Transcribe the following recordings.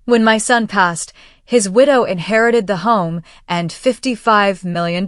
When my son passed, his widow inherited the home and $55 million.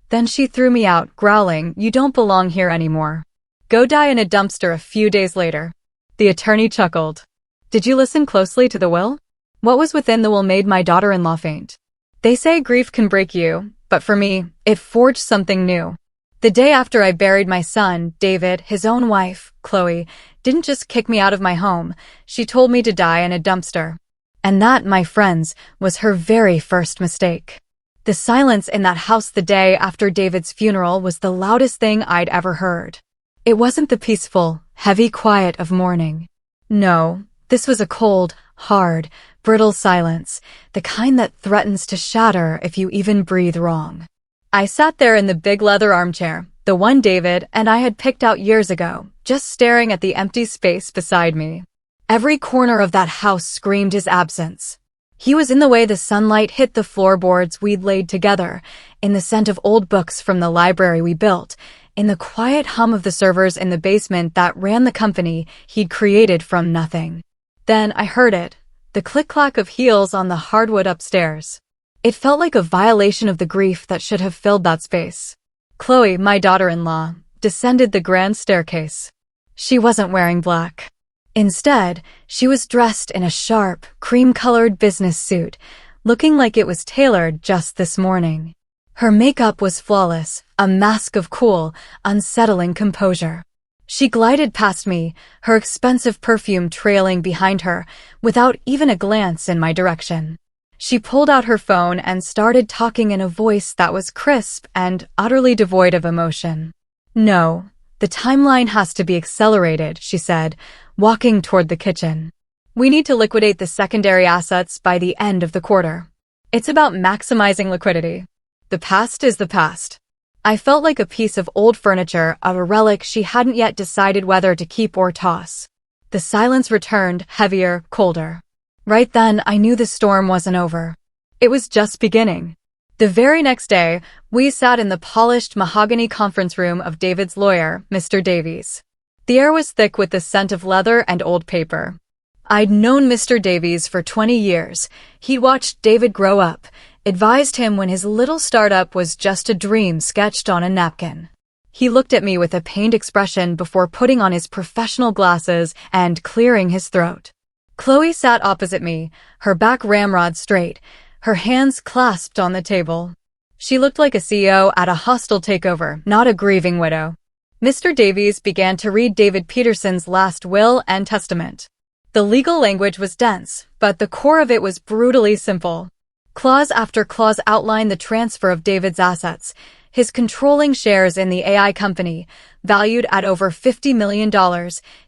Then she threw me out, growling, "You don't belong here anymore. Go die in a dumpster." A few days later, the attorney chuckled. Did you listen closely to the will? What was within the will made my daughter-in-law faint. They say grief can break you, but for me, it forged something new. The day after I buried my son, David, his own wife, Chloe, didn't just kick me out of my home. She told me to die in a dumpster. And that, my friends, was her very first mistake. The silence in that house the day after David's funeral was the loudest thing I'd ever heard. It wasn't the peaceful, heavy quiet of mourning. No, this was a cold, hard, brittle silence, the kind that threatens to shatter if you even breathe wrong. I sat there in the big leather armchair, the one David and I had picked out years ago, just staring at the empty space beside me. Every corner of that house screamed his absence. He was in the way the sunlight hit the floorboards we'd laid together, in the scent of old books from the library we built, in the quiet hum of the servers in the basement that ran the company he'd created from nothing. Then I heard it, the click-clack of heels on the hardwood upstairs. It felt like a violation of the grief that should have filled that space. Chloe, my daughter-in-law, descended the grand staircase. She wasn't wearing black. Instead, she was dressed in a sharp, cream-colored business suit, looking like it was tailored just this morning. Her makeup was flawless, a mask of cool, unsettling composure. She glided past me, her expensive perfume trailing behind her, without even a glance in my direction. She pulled out her phone and started talking in a voice that was crisp and utterly devoid of emotion. "No, the timeline has to be accelerated," she said, walking toward the kitchen. "We need to liquidate the secondary assets by the end of the quarter. It's about maximizing liquidity. The past is the past." I felt like a piece of old furniture, a relic she hadn't yet decided whether to keep or toss. The silence returned, heavier, colder. Right then, I knew the storm wasn't over. It was just beginning. The very next day, we sat in the polished mahogany conference room of David's lawyer, Mr. Davies. The air was thick with the scent of leather and old paper. I'd known Mr. Davies for 20 years. He'd watched David grow up, advised him when his little startup was just a dream sketched on a napkin. He looked at me with a pained expression before putting on his professional glasses and clearing his throat. Chloe sat opposite me, her back ramrod straight, her hands clasped on the table. She looked like a CEO at a hostile takeover, not a grieving widow. Mr. Davies began to read David Peterson's last will and testament. The legal language was dense, but the core of it was brutally simple. Clause after clause outlined the transfer of David's assets, his controlling shares in the AI company, valued at over $50 million,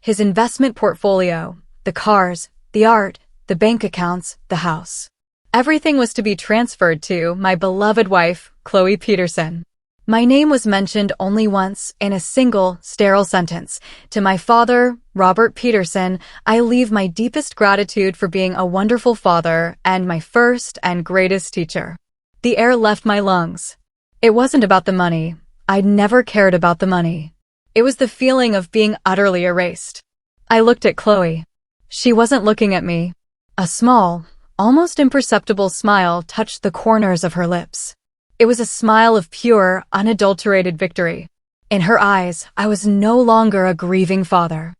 his investment portfolio, the cars, the art, the bank accounts, the house. Everything was to be transferred to my beloved wife, Chloe Peterson. My name was mentioned only once, in a single, sterile sentence. To my father, Robert Peterson, I leave my deepest gratitude for being a wonderful father and my first and greatest teacher. The air left my lungs. It wasn't about the money. I'd never cared about the money. It was the feeling of being utterly erased. I looked at Chloe. She wasn't looking at me. A small, almost imperceptible smile touched the corners of her lips. It was a smile of pure, unadulterated victory. In her eyes, I was no longer a grieving father.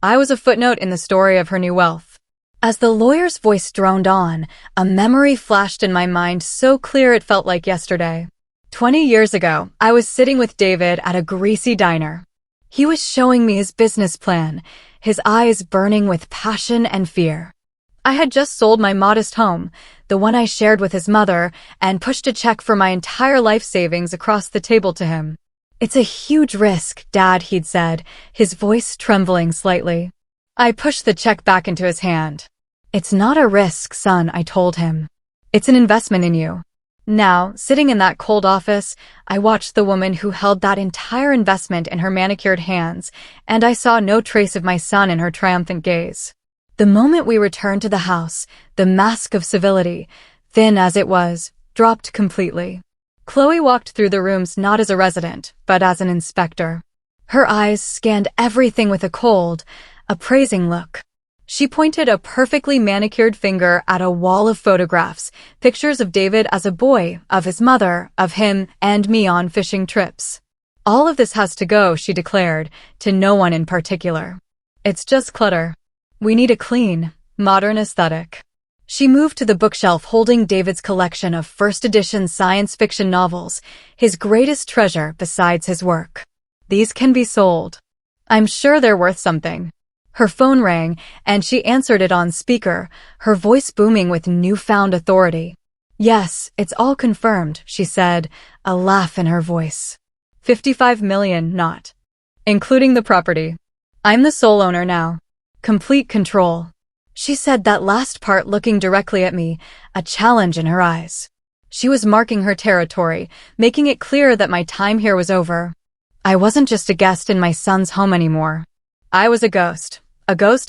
I was a footnote in the story of her new wealth. As the lawyer's voice droned on, a memory flashed in my mind so clear it felt like yesterday. 20 years ago, I was sitting with David at a greasy diner. He was showing me his business plan, his eyes burning with passion and fear. I had just sold my modest home, the one I shared with his mother, and pushed a check for my entire life savings across the table to him. "It's a huge risk, Dad," he'd said, his voice trembling slightly. I pushed the check back into his hand. "It's not a risk, son," I told him. "It's an investment in you." Now, sitting in that cold office, I watched the woman who held that entire investment in her manicured hands, and I saw no trace of my son in her triumphant gaze. The moment we returned to the house, the mask of civility, thin as it was, dropped completely. Chloe walked through the rooms not as a resident, but as an inspector. Her eyes scanned everything with a cold, appraising look. She pointed a perfectly manicured finger at a wall of photographs, pictures of David as a boy, of his mother, of him, and me on fishing trips. All of this has to go, she declared, to no one in particular. It's just clutter. We need a clean, modern aesthetic. She moved to the bookshelf holding David's collection of first-edition science fiction novels, his greatest treasure besides his work. These can be sold. I'm sure they're worth something. Her phone rang, and she answered it on speaker, her voice booming with newfound authority. Yes, it's all confirmed, she said, a laugh in her voice. 55 million, not including the property. I'm the sole owner now. Complete control. She said that last part looking directly at me, a challenge in her eyes. She was marking her territory, making it clear that my time here was over. I wasn't just a guest in my son's home anymore. I was a ghost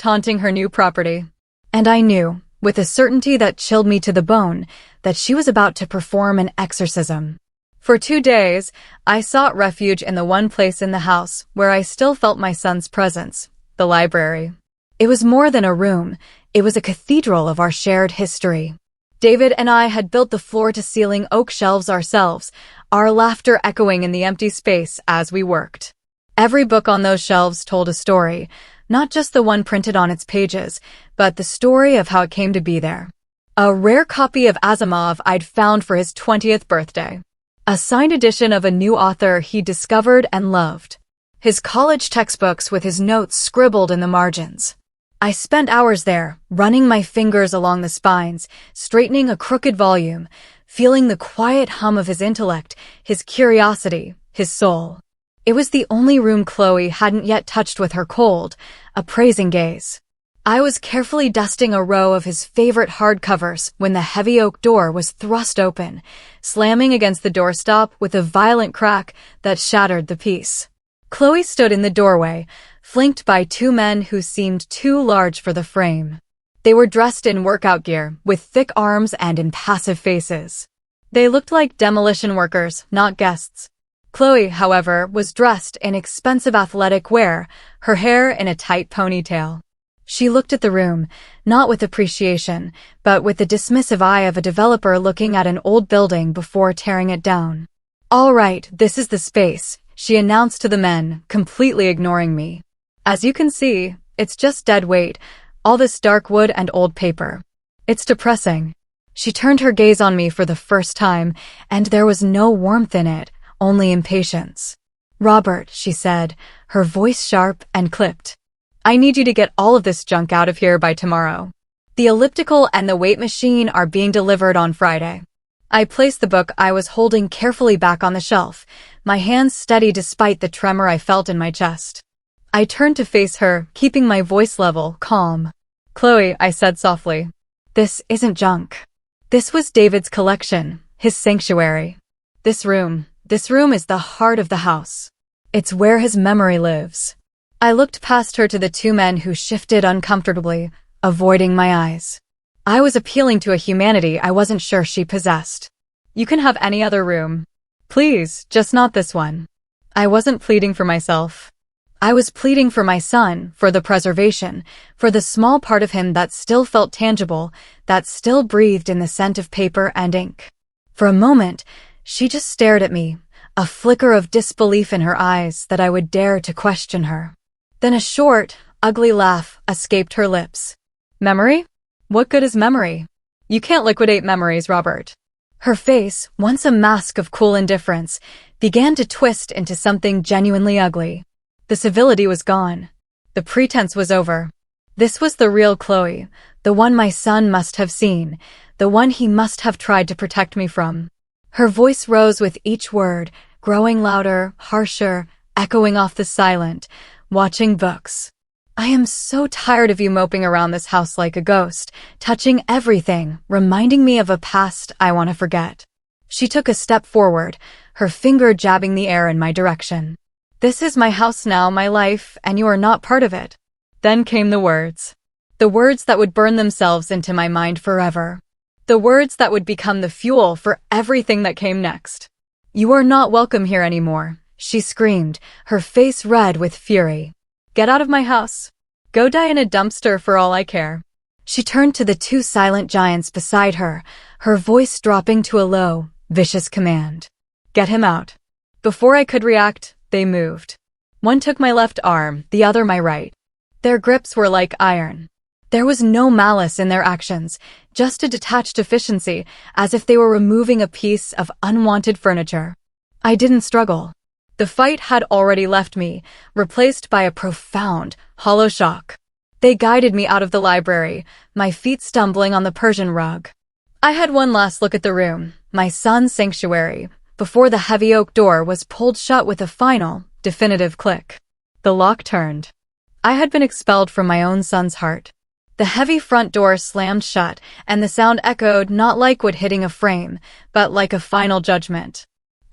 haunting her new property. And I knew, with a certainty that chilled me to the bone, that she was about to perform an exorcism. For 2 days, I sought refuge in the one place in the house where I still felt my son's presence, the library. It was more than a room, it was a cathedral of our shared history. David and I had built the floor-to-ceiling oak shelves ourselves, our laughter echoing in the empty space as we worked. Every book on those shelves told a story, not just the one printed on its pages, but the story of how it came to be there. A rare copy of Asimov I'd found for his 20th birthday. A signed edition of a new author he discovered and loved. His college textbooks with his notes scribbled in the margins. I spent hours there, running my fingers along the spines, straightening a crooked volume, feeling the quiet hum of his intellect, his curiosity, his soul. It was the only room Chloe hadn't yet touched with her cold, appraising gaze. I was carefully dusting a row of his favorite hardcovers when the heavy oak door was thrust open, slamming against the doorstop with a violent crack that shattered the peace. Chloe stood in the doorway, flanked by 2 men who seemed too large for the frame. They were dressed in workout gear, with thick arms and impassive faces. They looked like demolition workers, not guests. Chloe, however, was dressed in expensive athletic wear, her hair in a tight ponytail. She looked at the room, not with appreciation, but with the dismissive eye of a developer looking at an old building before tearing it down. "All right, this is the space," she announced to the men, completely ignoring me. "As you can see, it's just dead weight, all this dark wood and old paper. It's depressing." She turned her gaze on me for the first time, and there was no warmth in it, only impatience. "Robert," she said, her voice sharp and clipped. "I need you to get all of this junk out of here by tomorrow. The elliptical and the weight machine are being delivered on Friday." I placed the book I was holding carefully back on the shelf, my hands steady despite the tremor I felt in my chest. I turned to face her, keeping my voice level, calm. "Chloe," I said softly, "this isn't junk. This was David's collection, his sanctuary. This room is the heart of the house. It's where his memory lives." I looked past her to the 2 men who shifted uncomfortably, avoiding my eyes. I was appealing to a humanity I wasn't sure she possessed. "You can have any other room. Please, just not this one." I wasn't pleading for myself. I was pleading for my son, for the preservation, for the small part of him that still felt tangible, that still breathed in the scent of paper and ink. For a moment, she just stared at me, a flicker of disbelief in her eyes that I would dare to question her. Then a short, ugly laugh escaped her lips. "Memory? What good is memory? You can't liquidate memories, Robert." Her face, once a mask of cool indifference, began to twist into something genuinely ugly. The civility was gone. The pretense was over. This was the real Chloe, the one my son must have seen, the one he must have tried to protect me from. Her voice rose with each word, growing louder, harsher, echoing off the silent, watching books. "I am so tired of you moping around this house like a ghost, touching everything, reminding me of a past I want to forget." She took a step forward, her finger jabbing the air in my direction. "This is my house now, my life, and you are not part of it." Then came the words. The words that would burn themselves into my mind forever. The words that would become the fuel for everything that came next. "You are not welcome here anymore," she screamed, her face red with fury. "Get out of my house. Go die in a dumpster for all I care. She turned to the two silent giants beside her, her voice dropping to a low, vicious command. Get him out. Before I could react, they moved. One took my left arm, the other my right. Their grips were like iron. There was no malice in their actions, just a detached efficiency, as if they were removing a piece of unwanted furniture. I didn't struggle. The fight had already left me, replaced by a profound, hollow shock. They guided me out of the library, my feet stumbling on the Persian rug. I had one last look at the room, my son's sanctuary, before the heavy oak door was pulled shut with a final, definitive click. The lock turned. I had been expelled from my own son's heart. The heavy front door slammed shut, and the sound echoed not like wood hitting a frame, but like a final judgment.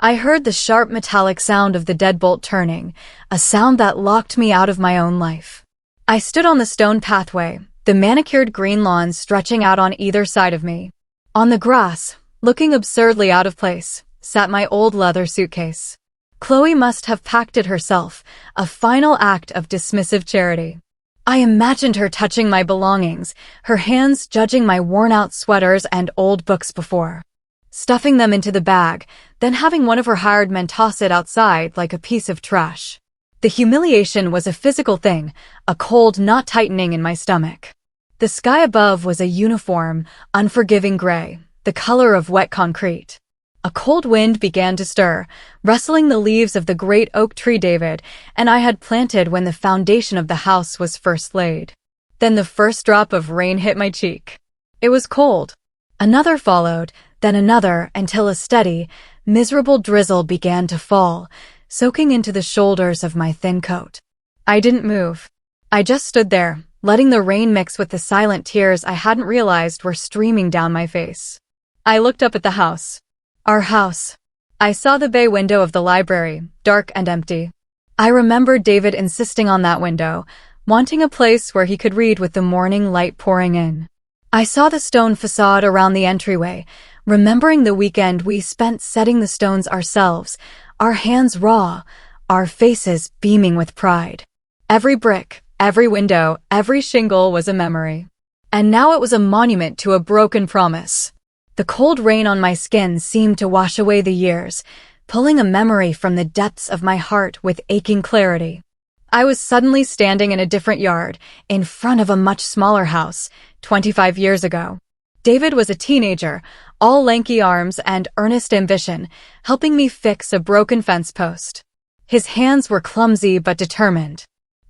I heard the sharp metallic sound of the deadbolt turning, a sound that locked me out of my own life. I stood on the stone pathway, the manicured green lawn stretching out on either side of me. On the grass, looking absurdly out of place, sat my old leather suitcase. Chloe must have packed it herself, a final act of dismissive charity. I imagined her touching my belongings, her hands judging my worn-out sweaters and old books before, stuffing them into the bag, then having one of her hired men toss it outside like a piece of trash. The humiliation was a physical thing, a cold not tightening in my stomach. The sky above was a uniform, unforgiving gray, the color of wet concrete. A cold wind began to stir, rustling the leaves of the great oak tree David and I had planted when the foundation of the house was first laid. Then the first drop of rain hit my cheek. It was cold. Another followed, then another, until a steady, miserable drizzle began to fall, soaking into the shoulders of my thin coat. I didn't move. I just stood there, letting the rain mix with the silent tears I hadn't realized were streaming down my face. I looked up at the house. Our house. I saw the bay window of the library, dark and empty. I remembered David insisting on that window, wanting a place where he could read with the morning light pouring in. I saw the stone facade around the entryway, remembering the weekend we spent setting the stones ourselves, our hands raw, our faces beaming with pride. Every brick, every window, every shingle was a memory. And now it was a monument to a broken promise. The cold rain on my skin seemed to wash away the years, pulling a memory from the depths of my heart with aching clarity. I was suddenly standing in a different yard, in front of a much smaller house, 25 years ago. David was a teenager, all lanky arms and earnest ambition, helping me fix a broken fence post. His hands were clumsy but determined.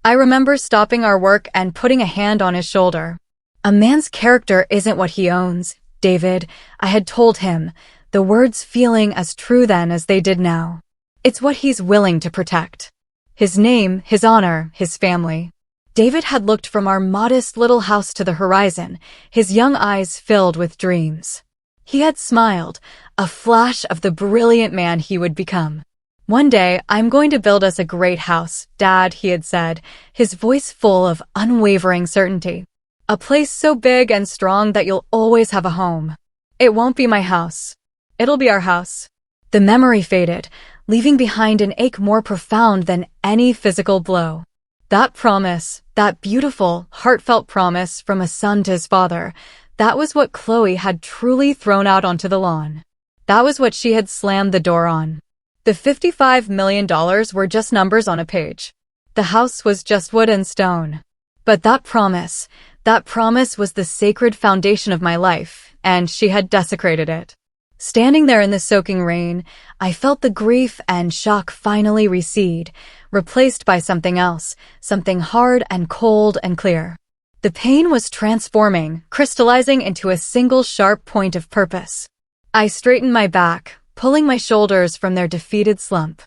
I remember stopping our work and putting a hand on his shoulder. A man's character isn't what he owns, David, I had told him, the words feeling as true then as they did now. It's what he's willing to protect. His name, his honor, his family. David had looked from our modest little house to the horizon, his young eyes filled with dreams. He had smiled, a flash of the brilliant man he would become. One day, I'm going to build us a great house, Dad, he had said, his voice full of unwavering certainty. A place so big and strong that you'll always have a home. It won't be my house. It'll be our house. The memory faded, leaving behind an ache more profound than any physical blow. That promise, that beautiful, heartfelt promise from a son to his father, that was what Chloe had truly thrown out onto the lawn. That was what she had slammed the door on. The $55 million were just numbers on a page. The house was just wood and stone. But that promise was the sacred foundation of my life, and she had desecrated it. Standing there in the soaking rain, I felt the grief and shock finally recede, replaced by something else, something hard and cold and clear. The pain was transforming, crystallizing into a single sharp point of purpose. I straightened my back, pulling my shoulders from their defeated slump.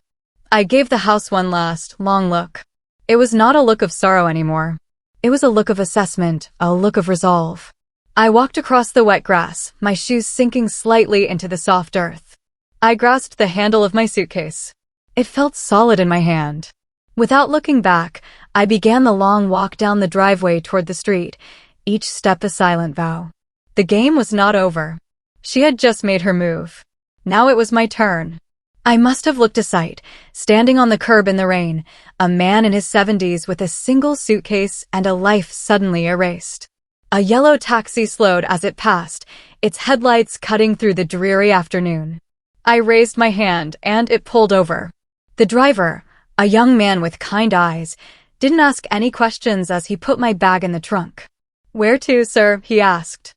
I gave the house one last, long look. It was not a look of sorrow anymore. It was a look of assessment, a look of resolve. I walked across the wet grass, my shoes sinking slightly into the soft earth. I grasped the handle of my suitcase. It felt solid in my hand. Without looking back, I began the long walk down the driveway toward the street, each step a silent vow. The game was not over. She had just made her move. Now it was my turn. I must have looked a sight, standing on the curb in the rain, a man in his 70s with a single suitcase and a life suddenly erased. A yellow taxi slowed as it passed, its headlights cutting through the dreary afternoon. I raised my hand, and it pulled over. The driver, a young man with kind eyes, didn't ask any questions as he put my bag in the trunk. "Where to, sir?" he asked.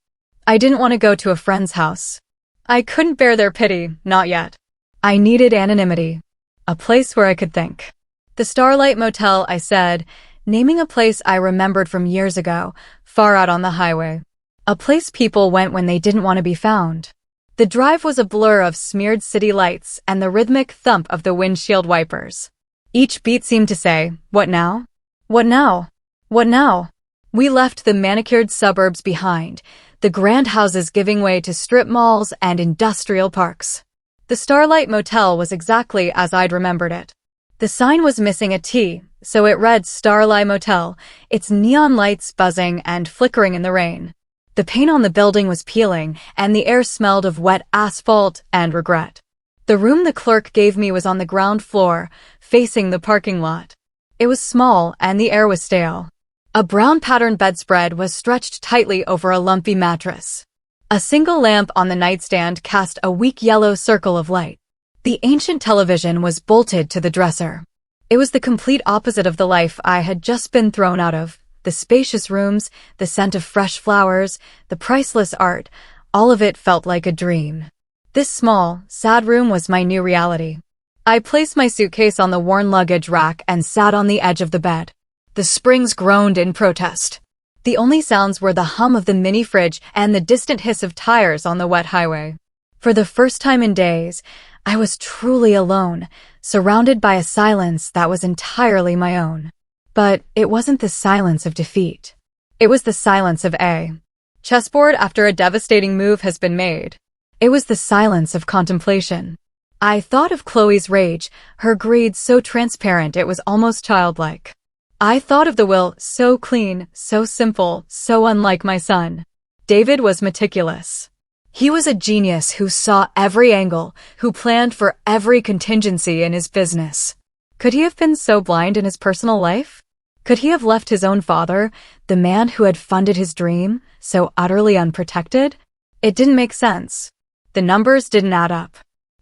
I didn't want to go to a friend's house. I couldn't bear their pity, not yet. I needed anonymity. A place where I could think. "The Starlight Motel," I said, naming a place I remembered from years ago, far out on the highway. A place people went when they didn't want to be found. The drive was a blur of smeared city lights and the rhythmic thump of the windshield wipers. Each beat seemed to say, "What now? What now? What now?" We left the manicured suburbs behind, the grand houses giving way to strip malls and industrial parks. The Starlight Motel was exactly as I'd remembered it. The sign was missing a T, so it read Starlight Motel, its neon lights buzzing and flickering in the rain. The paint on the building was peeling, and the air smelled of wet asphalt and regret. The room the clerk gave me was on the ground floor, facing the parking lot. It was small, and the air was stale. A brown-patterned bedspread was stretched tightly over a lumpy mattress. A single lamp on the nightstand cast a weak yellow circle of light. The ancient television was bolted to the dresser. It was the complete opposite of the life I had just been thrown out of. The spacious rooms, the scent of fresh flowers, the priceless art, all of it felt like a dream. This small, sad room was my new reality. I placed my suitcase on the worn luggage rack and sat on the edge of the bed. The springs groaned in protest. The only sounds were the hum of the mini fridge and the distant hiss of tires on the wet highway. For the first time in days, I was truly alone, surrounded by a silence that was entirely my own. But it wasn't the silence of defeat. It was the silence of a chessboard after a devastating move has been made. It was the silence of contemplation. I thought of Chloe's rage, her greed so transparent it was almost childlike. I thought of the will, so clean, so simple, so unlike my son. David was meticulous. He was a genius who saw every angle, who planned for every contingency in his business. Could he have been so blind in his personal life? Could he have left his own father, the man who had funded his dream, so utterly unprotected? It didn't make sense. The numbers didn't add up.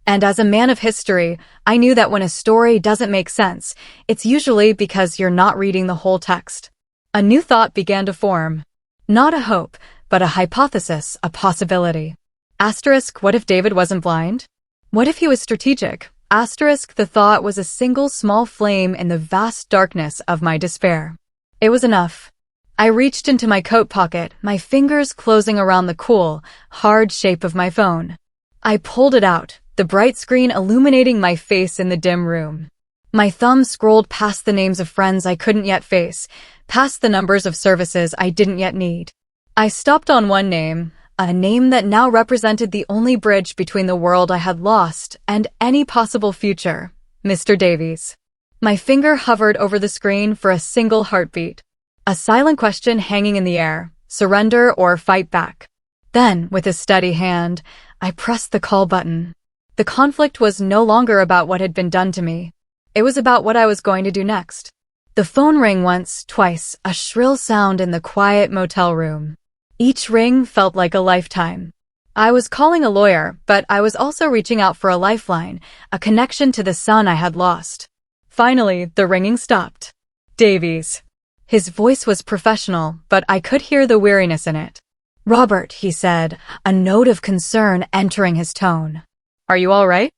And as a man of history, I knew that when a story doesn't make sense, it's usually because you're not reading the whole text. A new thought began to form. Not a hope, but a hypothesis, a possibility. Asterisk, what if David wasn't blind? What if he was strategic? Asterisk, the thought was a single small flame in the vast darkness of my despair. It was enough. I reached into my coat pocket, my fingers closing around the cool, hard shape of my phone. I pulled it out, the bright screen illuminating my face in the dim room. My thumb scrolled past the names of friends I couldn't yet face, past the numbers of services I didn't yet need. I stopped on one name, a name that now represented the only bridge between the world I had lost and any possible future, Mr. Davies. My finger hovered over the screen for a single heartbeat. A silent question hanging in the air, surrender or fight back. Then, with a steady hand, I pressed the call button. The conflict was no longer about what had been done to me. It was about what I was going to do next. The phone rang once, twice, a shrill sound in the quiet motel room. Each ring felt like a lifetime. I was calling a lawyer, but I was also reaching out for a lifeline, a connection to the son I had lost. Finally, the ringing stopped. Davies. His voice was professional, but I could hear the weariness in it. "Robert," he said, a note of concern entering his tone. "Are you all right?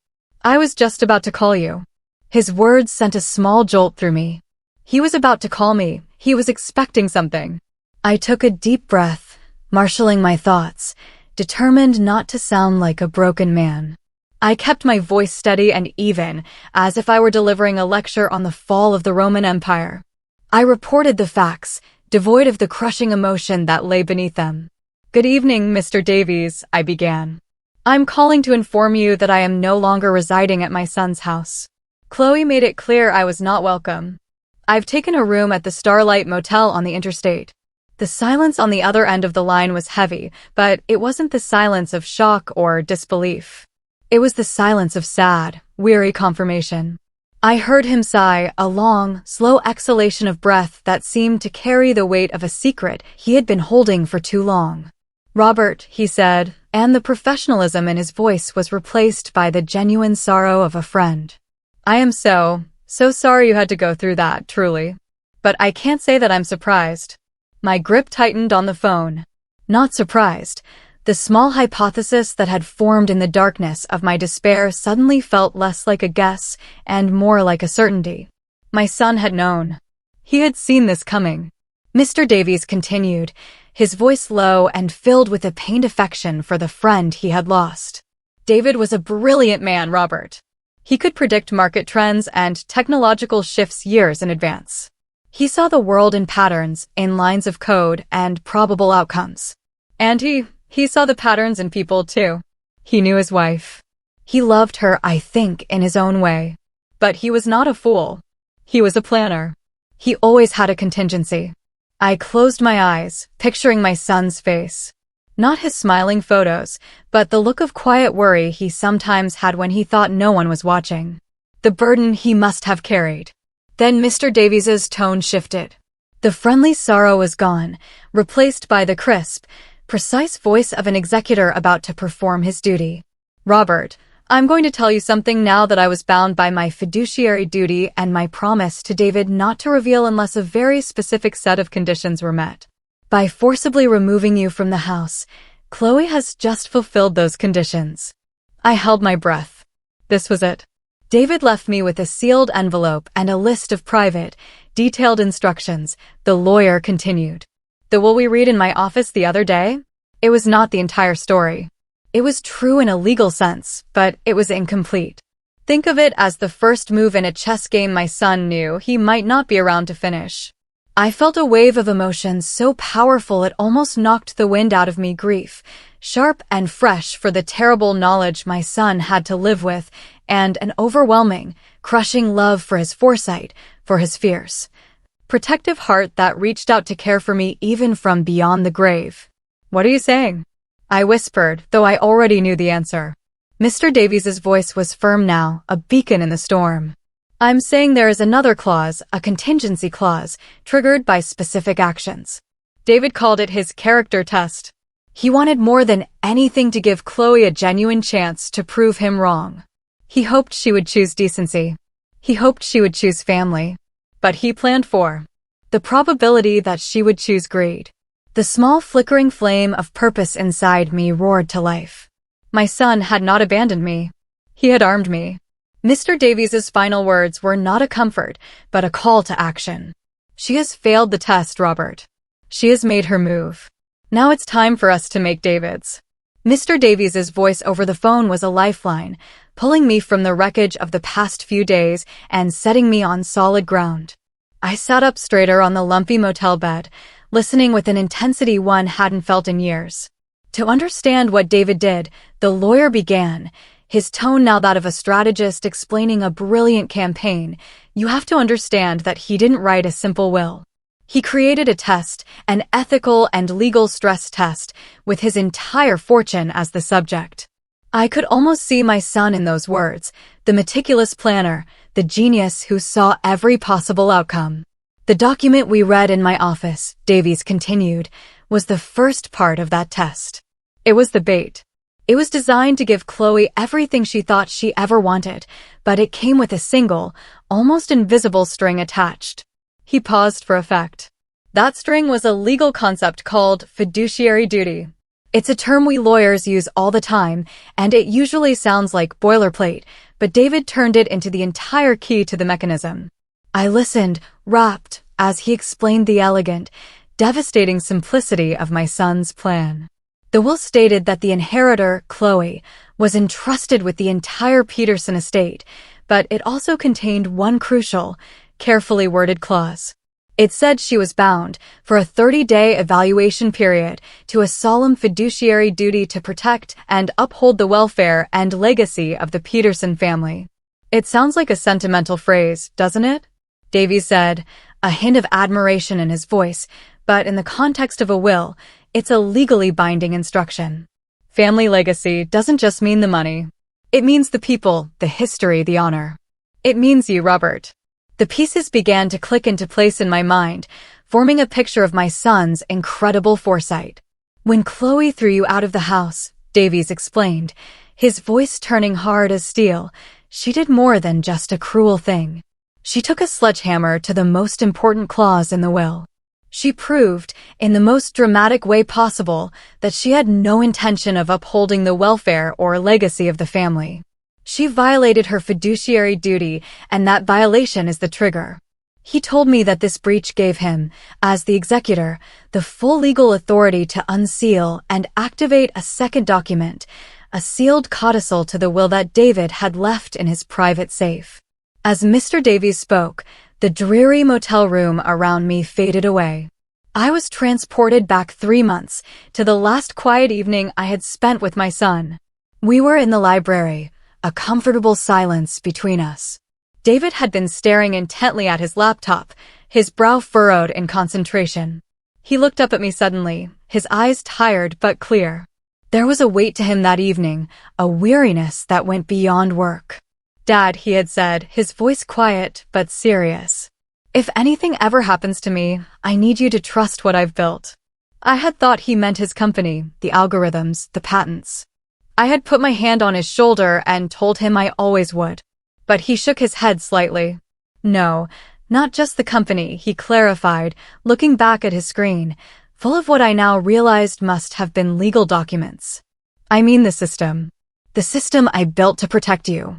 I was just about to call you." His words sent a small jolt through me. He was about to call me. He was expecting something. I took a deep breath, marshaling my thoughts, determined not to sound like a broken man. I kept my voice steady and even, as if I were delivering a lecture on the fall of the Roman Empire. I reported the facts, devoid of the crushing emotion that lay beneath them. "Good evening, Mr. Davies," I began. "I'm calling to inform you that I am no longer residing at my son's house. Chloe made it clear I was not welcome. I've taken a room at the Starlight Motel on the interstate." The silence on the other end of the line was heavy, but it wasn't the silence of shock or disbelief. It was the silence of sad, weary confirmation. I heard him sigh, a long, slow exhalation of breath that seemed to carry the weight of a secret he had been holding for too long. "Robert," he said, and the professionalism in his voice was replaced by the genuine sorrow of a friend. "I am so sorry you had to go through that, truly. But I can't say that I'm surprised." My grip tightened on the phone. Not surprised. The small hypothesis that had formed in the darkness of my despair suddenly felt less like a guess and more like a certainty. My son had known. He had seen this coming. Mr. Davies continued, his voice low and filled with a pained affection for the friend he had lost. "David was a brilliant man, Robert. He could predict market trends and technological shifts years in advance. He saw the world in patterns, in lines of code, and probable outcomes. And he saw the patterns in people, too. He knew his wife. He loved her, I think, in his own way. But he was not a fool. He was a planner. He always had a contingency." I closed my eyes, picturing my son's face. Not his smiling photos, but the look of quiet worry he sometimes had when he thought no one was watching. The burden he must have carried. Then Mr. Davies's tone shifted. The friendly sorrow was gone, replaced by the crisp, precise voice of an executor about to perform his duty. "Robert, I'm going to tell you something now that I was bound by my fiduciary duty and my promise to David not to reveal unless a very specific set of conditions were met. By forcibly removing you from the house, Chloe has just fulfilled those conditions." I held my breath. This was it. David left me with a sealed envelope and a list of private, detailed instructions, the lawyer continued. "The will we read in my office the other day? It was not the entire story. It was true in a legal sense, but it was incomplete. Think of it as the first move in a chess game my son knew he might not be around to finish." I felt a wave of emotion so powerful it almost knocked the wind out of me, grief, sharp and fresh for the terrible knowledge my son had to live with, and an overwhelming, crushing love for his foresight, for his fierce, protective heart that reached out to care for me even from beyond the grave. "What are you saying?" I whispered, though I already knew the answer. Mr. Davies's voice was firm now, a beacon in the storm. "I'm saying there is another clause, a contingency clause, triggered by specific actions." David called it his character test. He wanted more than anything to give Chloe a genuine chance to prove him wrong. He hoped she would choose decency. He hoped she would choose family. But he planned for the probability that she would choose greed. The small flickering flame of purpose inside me roared to life. My son had not abandoned me. He had armed me. Mr. Davies's final words were not a comfort, but a call to action. "She has failed the test, Robert. She has made her move. Now it's time for us to make David's." Mr. Davies's voice over the phone was a lifeline, pulling me from the wreckage of the past few days and setting me on solid ground. I sat up straighter on the lumpy motel bed, listening with an intensity one hadn't felt in years. "To understand what David did," the lawyer began, his tone now that of a strategist explaining a brilliant campaign, "you have to understand that he didn't write a simple will. He created a test, an ethical and legal stress test, with his entire fortune as the subject." I could almost see my son in those words, the meticulous planner, the genius who saw every possible outcome. "The document we read in my office," Davies continued, "was the first part of that test. It was the bait. It was designed to give Chloe everything she thought she ever wanted, but it came with a single, almost invisible string attached." He paused for effect. "That string was a legal concept called fiduciary duty. It's a term we lawyers use all the time, and it usually sounds like boilerplate, but David turned it into the entire key to the mechanism." I listened, rapt, as he explained the elegant, devastating simplicity of my son's plan. The will stated that the inheritor, Chloe, was entrusted with the entire Peterson estate, but it also contained one crucial, carefully worded clause. It said she was bound, for a 30-day evaluation period, to a solemn fiduciary duty to protect and uphold the welfare and legacy of the Peterson family. "It sounds like a sentimental phrase, doesn't it?" Davies said, a hint of admiration in his voice, but in the context of a will, it's a legally binding instruction. Family legacy doesn't just mean the money. It means the people, the history, the honor. It means you, Robert. The pieces began to click into place in my mind, forming a picture of my son's incredible foresight. When Chloe threw you out of the house, Davies explained, his voice turning hard as steel, she did more than just a cruel thing. She took a sledgehammer to the most important clause in the will. She proved, in the most dramatic way possible, that she had no intention of upholding the welfare or legacy of the family. She violated her fiduciary duty, and that violation is the trigger. He told me that this breach gave him, as the executor, the full legal authority to unseal and activate a second document, a sealed codicil to the will that David had left in his private safe. As Mr. Davies spoke, the dreary motel room around me faded away. I was transported back 3 months to the last quiet evening I had spent with my son. We were in the library, a comfortable silence between us. David had been staring intently at his laptop, his brow furrowed in concentration. He looked up at me suddenly, his eyes tired but clear. There was a weight to him that evening, a weariness that went beyond work. "Dad," he had said, his voice quiet but serious. "If anything ever happens to me, I need you to trust what I've built." I had thought he meant his company, the algorithms, the patents. I had put my hand on his shoulder and told him I always would. But he shook his head slightly. "No, not just the company," he clarified, looking back at his screen, full of what I now realized must have been legal documents. "I mean the system. The system I built to protect you."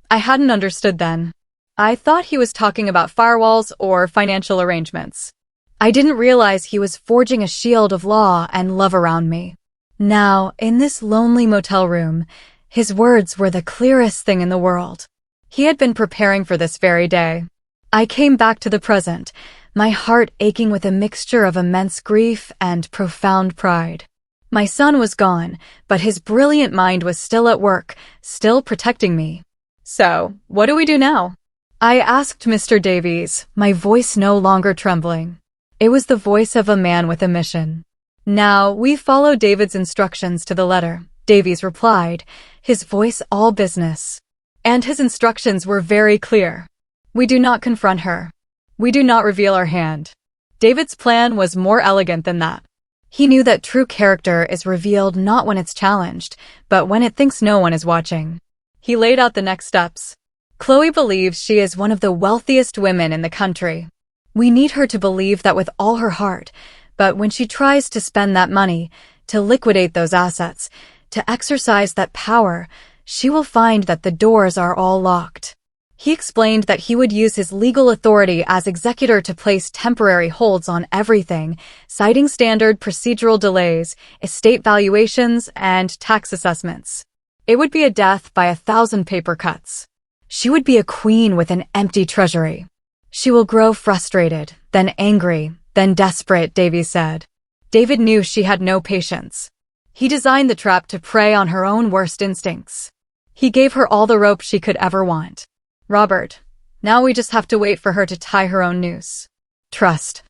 I hadn't understood then. I thought he was talking about firewalls or financial arrangements. I didn't realize he was forging a shield of law and love around me. Now, in this lonely motel room, his words were the clearest thing in the world. He had been preparing for this very day. I came back to the present, my heart aching with a mixture of immense grief and profound pride. My son was gone, but his brilliant mind was still at work, still protecting me. "So, what do we do now?" I asked Mr. Davies, my voice no longer trembling. It was the voice of a man with a mission. "Now, we follow David's instructions to the letter," Davies replied, his voice all business. And his instructions were very clear. We do not confront her. We do not reveal our hand. David's plan was more elegant than that. He knew that true character is revealed not when it's challenged, but when it thinks no one is watching. He laid out the next steps. "Chloe believes she is one of the wealthiest women in the country. We need her to believe that with all her heart, but when she tries to spend that money, to liquidate those assets, to exercise that power, she will find that the doors are all locked." He explained that he would use his legal authority as executor to place temporary holds on everything, citing standard procedural delays, estate valuations, and tax assessments. It would be a death by 1,000 paper cuts. She would be a queen with an empty treasury. "She will grow frustrated, then angry, then desperate," Davies said. David knew she had no patience. He designed the trap to prey on her own worst instincts. He gave her all the rope she could ever want. "Robert, now we just have to wait for her to tie her own noose. Trust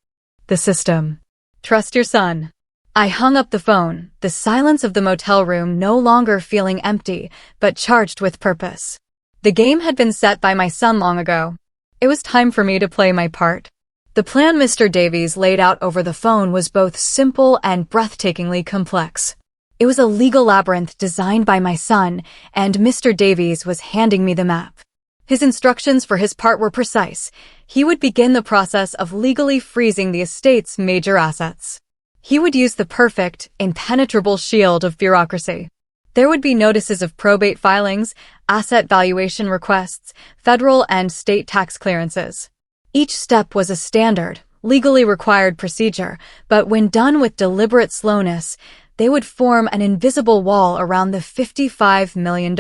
the system. Trust your son." I hung up the phone, the silence of the motel room no longer feeling empty, but charged with purpose. The game had been set by my son long ago. It was time for me to play my part. The plan Mr. Davies laid out over the phone was both simple and breathtakingly complex. It was a legal labyrinth designed by my son, and Mr. Davies was handing me the map. His instructions for his part were precise. He would begin the process of legally freezing the estate's major assets. He would use the perfect, impenetrable shield of bureaucracy. There would be notices of probate filings, asset valuation requests, federal and state tax clearances. Each step was a standard, legally required procedure, but when done with deliberate slowness, they would form an invisible wall around the $55 million.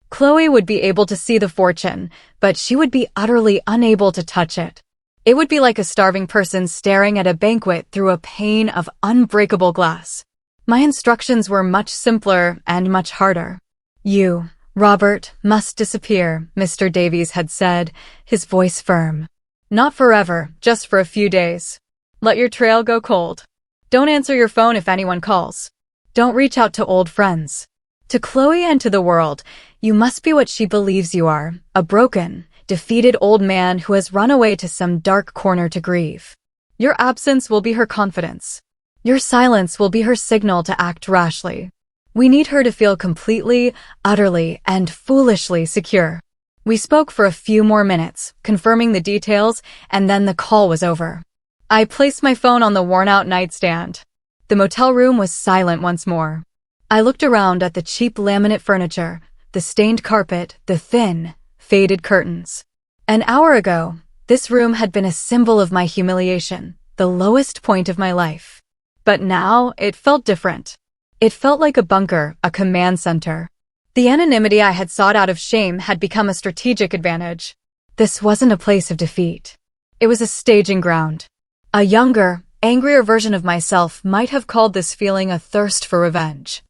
Chloe would be able to see the fortune, but she would be utterly unable to touch it. It would be like a starving person staring at a banquet through a pane of unbreakable glass. My instructions were much simpler and much harder. "You, Robert, must disappear," Mr. Davies had said, his voice firm. "Not forever, just for a few days. Let your trail go cold. Don't answer your phone if anyone calls. Don't reach out to old friends." To Chloe and to the world, You must be what she believes you are, a broken, defeated old man who has run away to some dark corner to grieve. Your absence will be her confidence. Your silence will be her signal to act rashly. We need her to feel completely, utterly, and foolishly secure. We spoke for a few more minutes, confirming the details, and then the call was over. I placed my phone on the worn-out nightstand. The motel room was silent once more. I looked around at the cheap laminate furniture, the stained carpet, the thin, faded curtains. An hour ago, this room had been a symbol of my humiliation, the lowest point of my life. But now, it felt different. It felt like a bunker, a command center. The anonymity I had sought out of shame had become a strategic advantage. This wasn't a place of defeat. It was a staging ground. A younger, angrier version of myself might have called this feeling a thirst for revenge.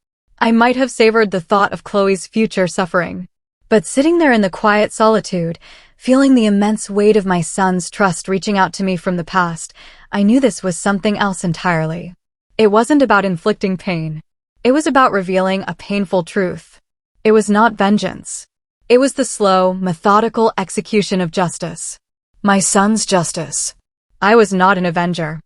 I might have savored the thought of Chloe's future suffering. But sitting there in the quiet solitude, feeling the immense weight of my son's trust reaching out to me from the past, I knew this was something else entirely. It wasn't about inflicting pain. It was about revealing a painful truth. It was not vengeance. It was the slow, methodical execution of justice. My son's justice. I was not an avenger.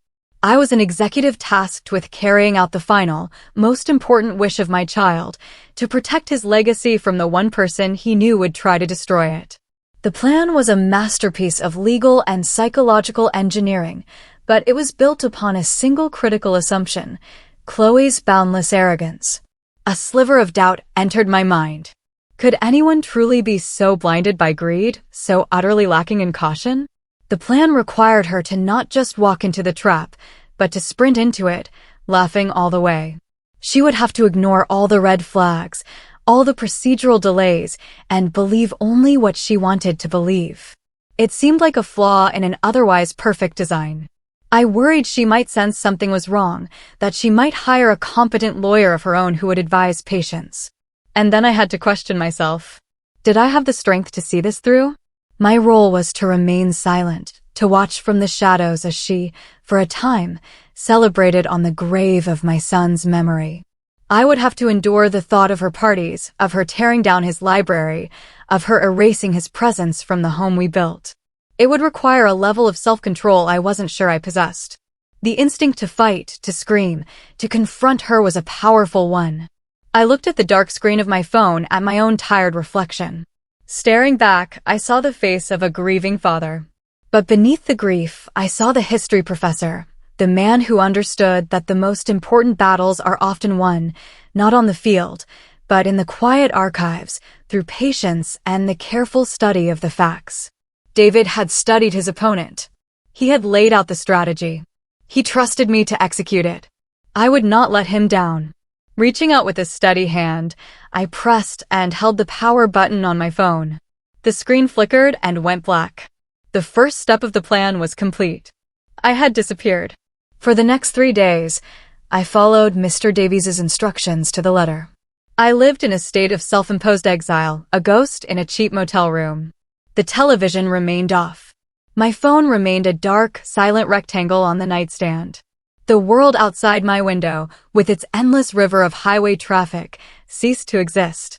I was an executive tasked with carrying out the final, most important wish of my child, to protect his legacy from the one person he knew would try to destroy it. The plan was a masterpiece of legal and psychological engineering, but it was built upon a single critical assumption: Chloe's boundless arrogance. A sliver of doubt entered my mind. Could anyone truly be so blinded by greed, so utterly lacking in caution? The plan required her to not just walk into the trap, but to sprint into it, laughing all the way. She would have to ignore all the red flags, all the procedural delays, and believe only what she wanted to believe. It seemed like a flaw in an otherwise perfect design. I worried she might sense something was wrong, that she might hire a competent lawyer of her own who would advise patience. And then I had to question myself. Did I have the strength to see this through? My role was to remain silent, to watch from the shadows as she, for a time, celebrated on the grave of my son's memory. I would have to endure the thought of her parties, of her tearing down his library, of her erasing his presence from the home we built. It would require a level of self-control I wasn't sure I possessed. The instinct to fight, to scream, to confront her was a powerful one. I looked at the dark screen of my phone at my own tired reflection. Staring back, I saw the face of a grieving father. But beneath the grief, I saw the history professor, the man who understood that the most important battles are often won, not on the field, but in the quiet archives, through patience and the careful study of the facts. David had studied his opponent. He had laid out the strategy. He trusted me to execute it. I would not let him down. Reaching out with a steady hand, I pressed and held the power button on my phone. The screen flickered and went black. The first step of the plan was complete. I had disappeared. For the next 3 days, I followed Mr. Davies's instructions to the letter. I lived in a state of self-imposed exile, a ghost in a cheap motel room. The television remained off. My phone remained a dark, silent rectangle on the nightstand. The world outside my window, with its endless river of highway traffic, ceased to exist.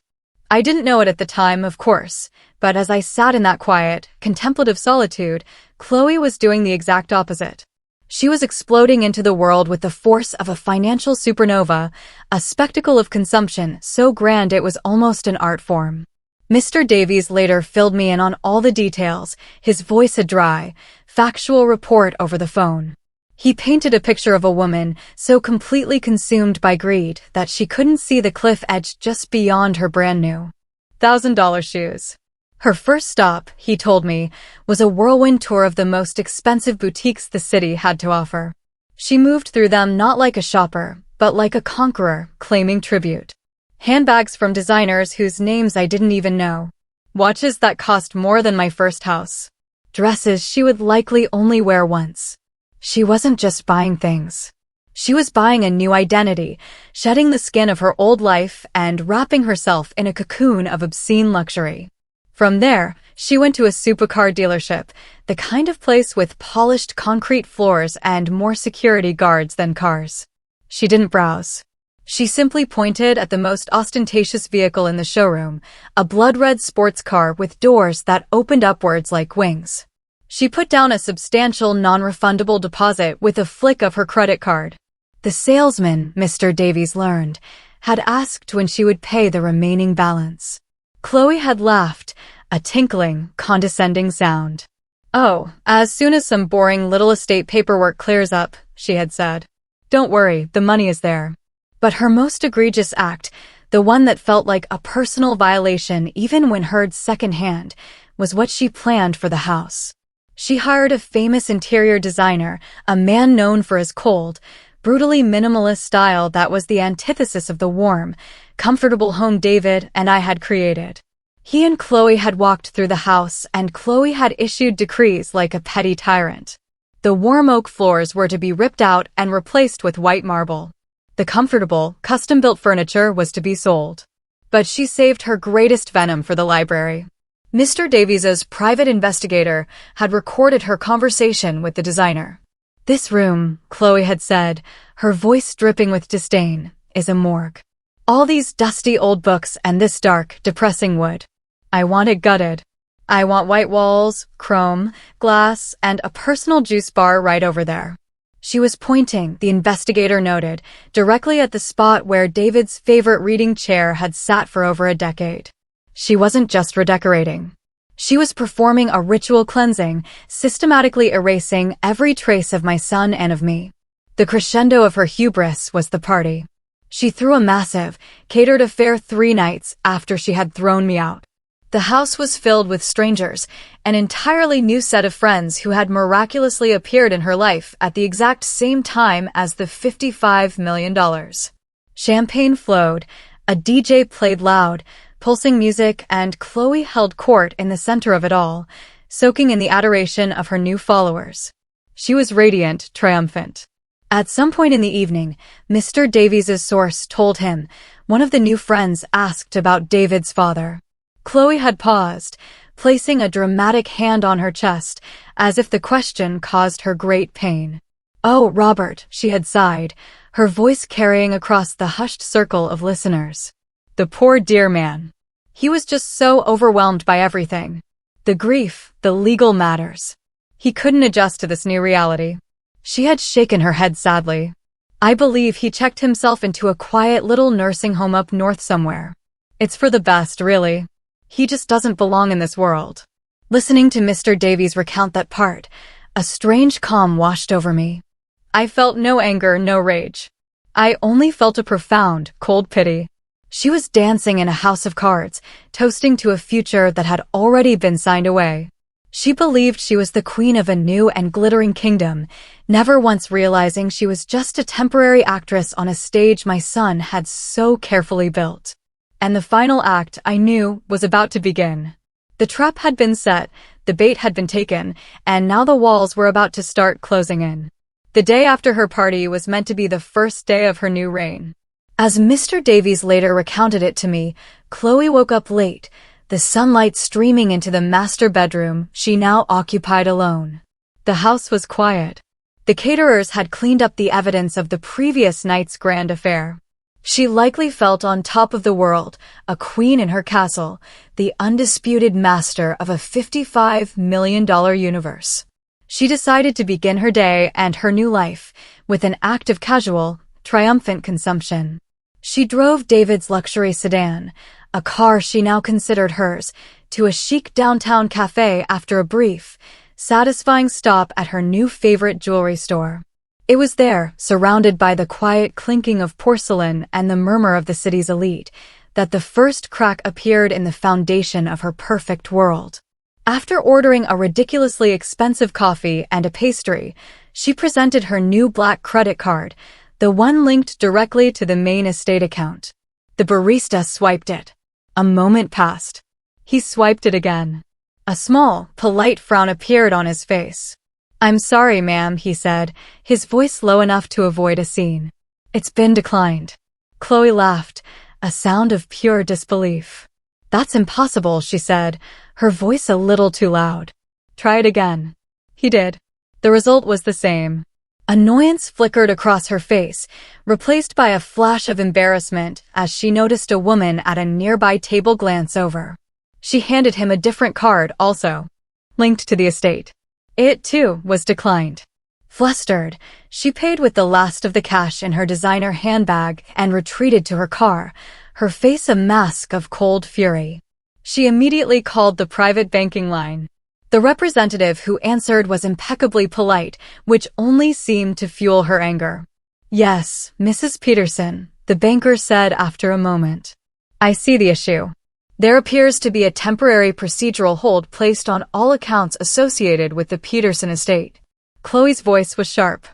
I didn't know it at the time, of course, but as I sat in that quiet, contemplative solitude, Chloe was doing the exact opposite. She was exploding into the world with the force of a financial supernova, a spectacle of consumption so grand it was almost an art form. Mr. Davies later filled me in on all the details, his voice a dry, factual report over the phone. He painted a picture of a woman so completely consumed by greed that she couldn't see the cliff edge just beyond her brand new $1,000 shoes. Her first stop, he told me, was a whirlwind tour of the most expensive boutiques the city had to offer. She moved through them not like a shopper, but like a conqueror, claiming tribute. Handbags from designers whose names I didn't even know. Watches that cost more than my first house. Dresses she would likely only wear once. She wasn't just buying things. She was buying a new identity, shedding the skin of her old life and wrapping herself in a cocoon of obscene luxury. From there, she went to a supercar dealership, the kind of place with polished concrete floors and more security guards than cars. She didn't browse. She simply pointed at the most ostentatious vehicle in the showroom, a blood-red sports car with doors that opened upwards like wings. She put down a substantial non-refundable deposit with a flick of her credit card. The salesman, Mr. Davies learned, had asked when she would pay the remaining balance. Chloe had laughed, a tinkling, condescending sound. "Oh, as soon as some boring little estate paperwork clears up," she had said. "Don't worry, the money is there." But her most egregious act, the one that felt like a personal violation even when heard secondhand, was what she planned for the house. She hired a famous interior designer, a man known for his cold, brutally minimalist style that was the antithesis of the warm, comfortable home David and I had created. He and Chloe had walked through the house, and Chloe had issued decrees like a petty tyrant. The warm oak floors were to be ripped out and replaced with white marble. The comfortable, custom-built furniture was to be sold. But she saved her greatest venom for the library. Mr. Davies's private investigator had recorded her conversation with the designer. "This room," Chloe had said, her voice dripping with disdain, "is a morgue. All these dusty old books and this dark, depressing wood. I want it gutted. I want white walls, chrome, glass, and a personal juice bar right over there." She was pointing, the investigator noted, directly at the spot where David's favorite reading chair had sat for over a decade. She wasn't just redecorating. She was performing a ritual cleansing, systematically erasing every trace of my son and of me. The crescendo of her hubris was the party. She threw a massive, catered affair 3 nights after she had thrown me out. The house was filled with strangers, an entirely new set of friends who had miraculously appeared in her life at the exact same time as the $55 million. Champagne flowed, a DJ played loud, pulsing music, and Chloe held court in the center of it all, soaking in the adoration of her new followers. She was radiant, triumphant. At some point in the evening, Mr. Davies's source told him one of the new friends asked about David's father. Chloe had paused, placing a dramatic hand on her chest, as if the question caused her great pain. "Oh, Robert," she had sighed, her voice carrying across the hushed circle of listeners. The poor dear man. He was just so overwhelmed by everything. The grief, the legal matters. He couldn't adjust to this new reality. She had shaken her head sadly. "I believe he checked himself into a quiet little nursing home up north somewhere. It's for the best, really. He just doesn't belong in this world." Listening to Mr. Davies recount that part, a strange calm washed over me. I felt no anger, no rage. I only felt a profound, cold pity. She was dancing in a house of cards, toasting to a future that had already been signed away. She believed she was the queen of a new and glittering kingdom, never once realizing she was just a temporary actress on a stage my son had so carefully built. And the final act, I knew, was about to begin. The trap had been set, the bait had been taken, and now the walls were about to start closing in. The day after her party was meant to be the first day of her new reign. As Mr. Davies later recounted it to me, Chloe woke up late, the sunlight streaming into the master bedroom she now occupied alone. The house was quiet. The caterers had cleaned up the evidence of the previous night's grand affair. She likely felt on top of the world, a queen in her castle, the undisputed master of a $55 million universe. She decided to begin her day and her new life with an act of casual, triumphant consumption. She drove David's luxury sedan, a car she now considered hers, to a chic downtown cafe after a brief, satisfying stop at her new favorite jewelry store. It was there, surrounded by the quiet clinking of porcelain and the murmur of the city's elite, that the first crack appeared in the foundation of her perfect world. After ordering a ridiculously expensive coffee and a pastry, she presented her new black credit card, the one linked directly to the main estate account. The barista swiped it. A moment passed. He swiped it again. A small, polite frown appeared on his face. "I'm sorry, ma'am," he said, his voice low enough to avoid a scene. "It's been declined." Chloe laughed, a sound of pure disbelief. "That's impossible," she said, her voice a little too loud. "Try it again." He did. The result was the same. Annoyance flickered across her face, replaced by a flash of embarrassment as she noticed a woman at a nearby table glance over. She handed him a different card, also linked to the estate. It, too, was declined. Flustered, she paid with the last of the cash in her designer handbag and retreated to her car, her face a mask of cold fury. She immediately called the private banking line. The representative who answered was impeccably polite, which only seemed to fuel her anger. "Yes, Mrs. Peterson," the banker said after a moment. "I see the issue. There appears to be a temporary procedural hold placed on all accounts associated with the Peterson estate." Chloe's voice was sharp.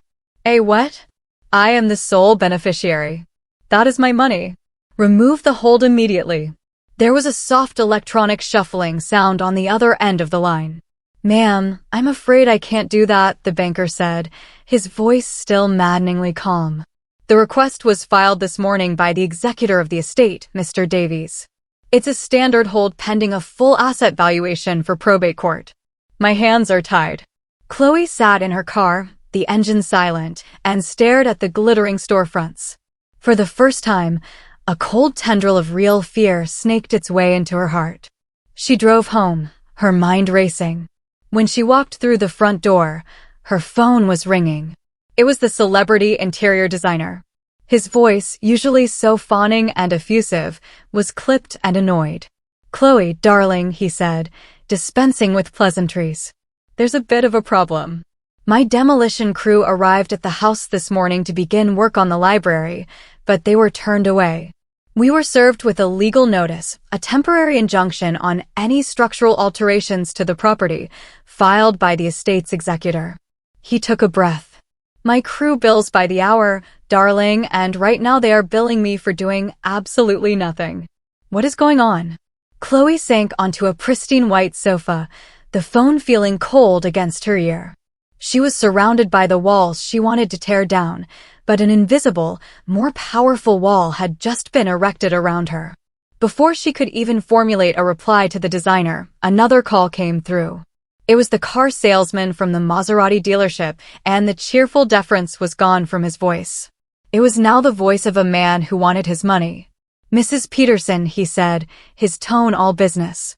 "A what? I am the sole beneficiary. That is my money. Remove the hold immediately." There was a soft electronic shuffling sound on the other end of the line. "Ma'am, I'm afraid I can't do that," the banker said, his voice still maddeningly calm. "The request was filed this morning by the executor of the estate, Mr. Davies. It's a standard hold pending a full asset valuation for probate court. My hands are tied." Chloe sat in her car, the engine silent, and stared at the glittering storefronts. For the first time, a cold tendril of real fear snaked its way into her heart. She drove home, her mind racing. When she walked through the front door, her phone was ringing. It was the celebrity interior designer. His voice, usually so fawning and effusive, was clipped and annoyed. "Chloe, darling," he said, dispensing with pleasantries. "There's a bit of a problem. My demolition crew arrived at the house this morning to begin work on the library, but they were turned away. We were served with a legal notice, a temporary injunction on any structural alterations to the property, filed by the estate's executor." He took a breath. "My crew bills by the hour, darling, and right now they are billing me for doing absolutely nothing. What is going on?" Chloe sank onto a pristine white sofa, the phone feeling cold against her ear. She was surrounded by the walls she wanted to tear down, but an invisible, more powerful wall had just been erected around her. Before she could even formulate a reply to the designer, another call came through. It was the car salesman from the Maserati dealership, and the cheerful deference was gone from his voice. It was now the voice of a man who wanted his money. "Mrs. Peterson," he said, his tone all business.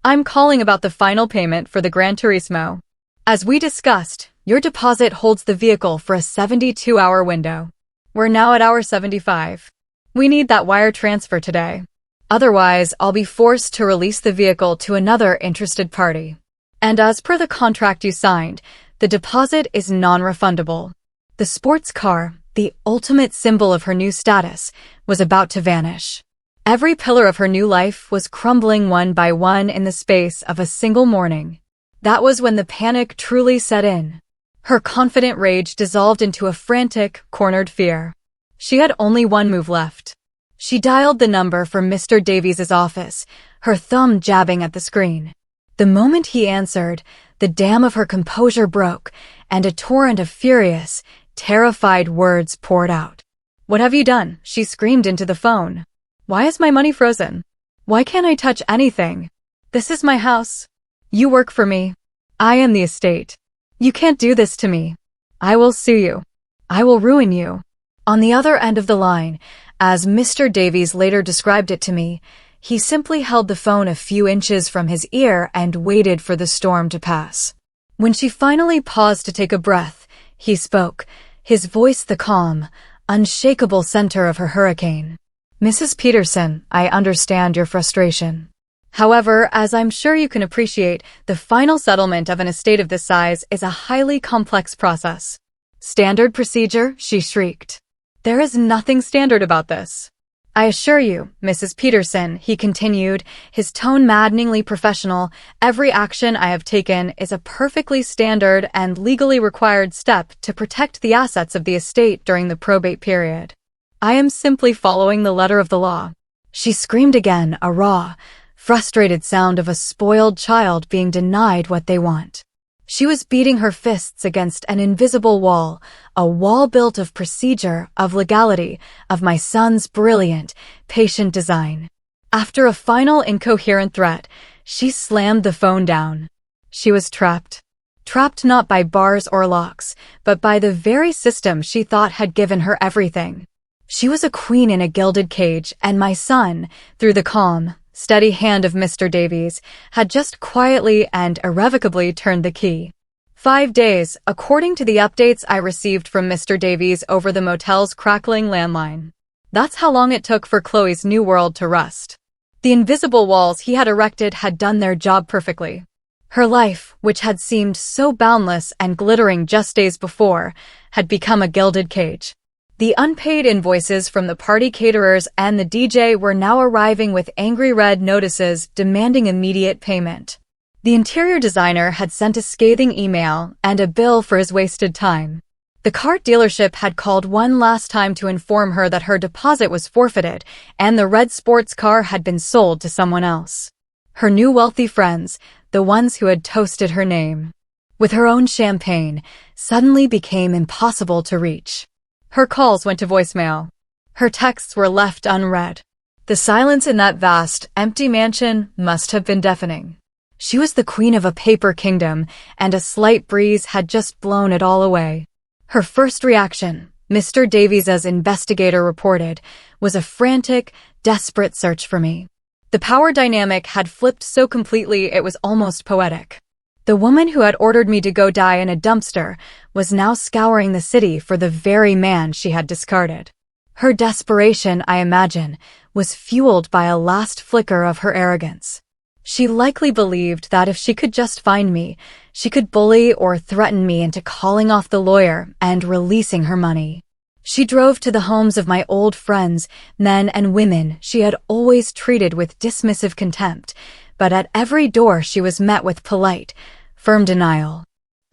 "I'm calling about the final payment for the Gran Turismo. As we discussed, your deposit holds the vehicle for a 72-hour window. We're now at hour 75. We need that wire transfer today. Otherwise, I'll be forced to release the vehicle to another interested party. And as per the contract you signed, the deposit is non-refundable." The sports car, the ultimate symbol of her new status, was about to vanish. Every pillar of her new life was crumbling one by one in the space of a single morning. That was when the panic truly set in. Her confident rage dissolved into a frantic, cornered fear. She had only one move left. She dialed the number for Mr. Davies' office, her thumb jabbing at the screen. The moment he answered, the dam of her composure broke, and a torrent of furious, terrified words poured out. "What have you done?" she screamed into the phone. "Why is my money frozen? Why can't I touch anything? This is my house. You work for me. I am the estate. You can't do this to me. I will sue you. I will ruin you." On the other end of the line, as Mr. Davies later described it to me, he simply held the phone a few inches from his ear and waited for the storm to pass. When she finally paused to take a breath, he spoke, his voice the calm, unshakable center of her hurricane. "Mrs. Peterson, I understand your frustration. However, as I'm sure you can appreciate, the final settlement of an estate of this size is a highly complex process." "Standard procedure?" she shrieked. "There is nothing standard about this. I assure you, Mrs. Peterson," he continued, his tone maddeningly professional, "every action I have taken is a perfectly standard and legally required step to protect the assets of the estate during the probate period. I am simply following the letter of the law." She screamed again, a raw, frustrated sound of a spoiled child being denied what they want. She was beating her fists against an invisible wall, a wall built of procedure, of legality, of my son's brilliant, patient design. After a final incoherent threat, she slammed the phone down. She was trapped. trapped not by bars or locks, but by the very system she thought had given her everything. She was a queen in a gilded cage, and my son, through the calm, steady hand of Mr. Davies, had just quietly and irrevocably turned the key. 5 days, according to the updates I received from Mr. Davies over the motel's crackling landline. That's how long it took for Chloe's new world to rust. The invisible walls he had erected had done their job perfectly. Her life, which had seemed so boundless and glittering just days before, had become a gilded cage. The unpaid invoices from the party caterers and the DJ were now arriving with angry red notices demanding immediate payment. The interior designer had sent a scathing email and a bill for his wasted time. The car dealership had called one last time to inform her that her deposit was forfeited and the red sports car had been sold to someone else. Her new wealthy friends, the ones who had toasted her name with her own champagne, suddenly became impossible to reach. Her calls went to voicemail. Her texts were left unread. The silence in that vast, empty mansion must have been deafening. She was the queen of a paper kingdom, and a slight breeze had just blown it all away. Her first reaction, Mr. Davies's investigator reported, was a frantic, desperate search for me. The power dynamic had flipped so completely it was almost poetic. The woman who had ordered me to go die in a dumpster was now scouring the city for the very man she had discarded. Her desperation, I imagine, was fueled by a last flicker of her arrogance. She likely believed that if she could just find me, she could bully or threaten me into calling off the lawyer and releasing her money. She drove to the homes of my old friends, men and women she had always treated with dismissive contempt, but at every door she was met with polite, firm denial.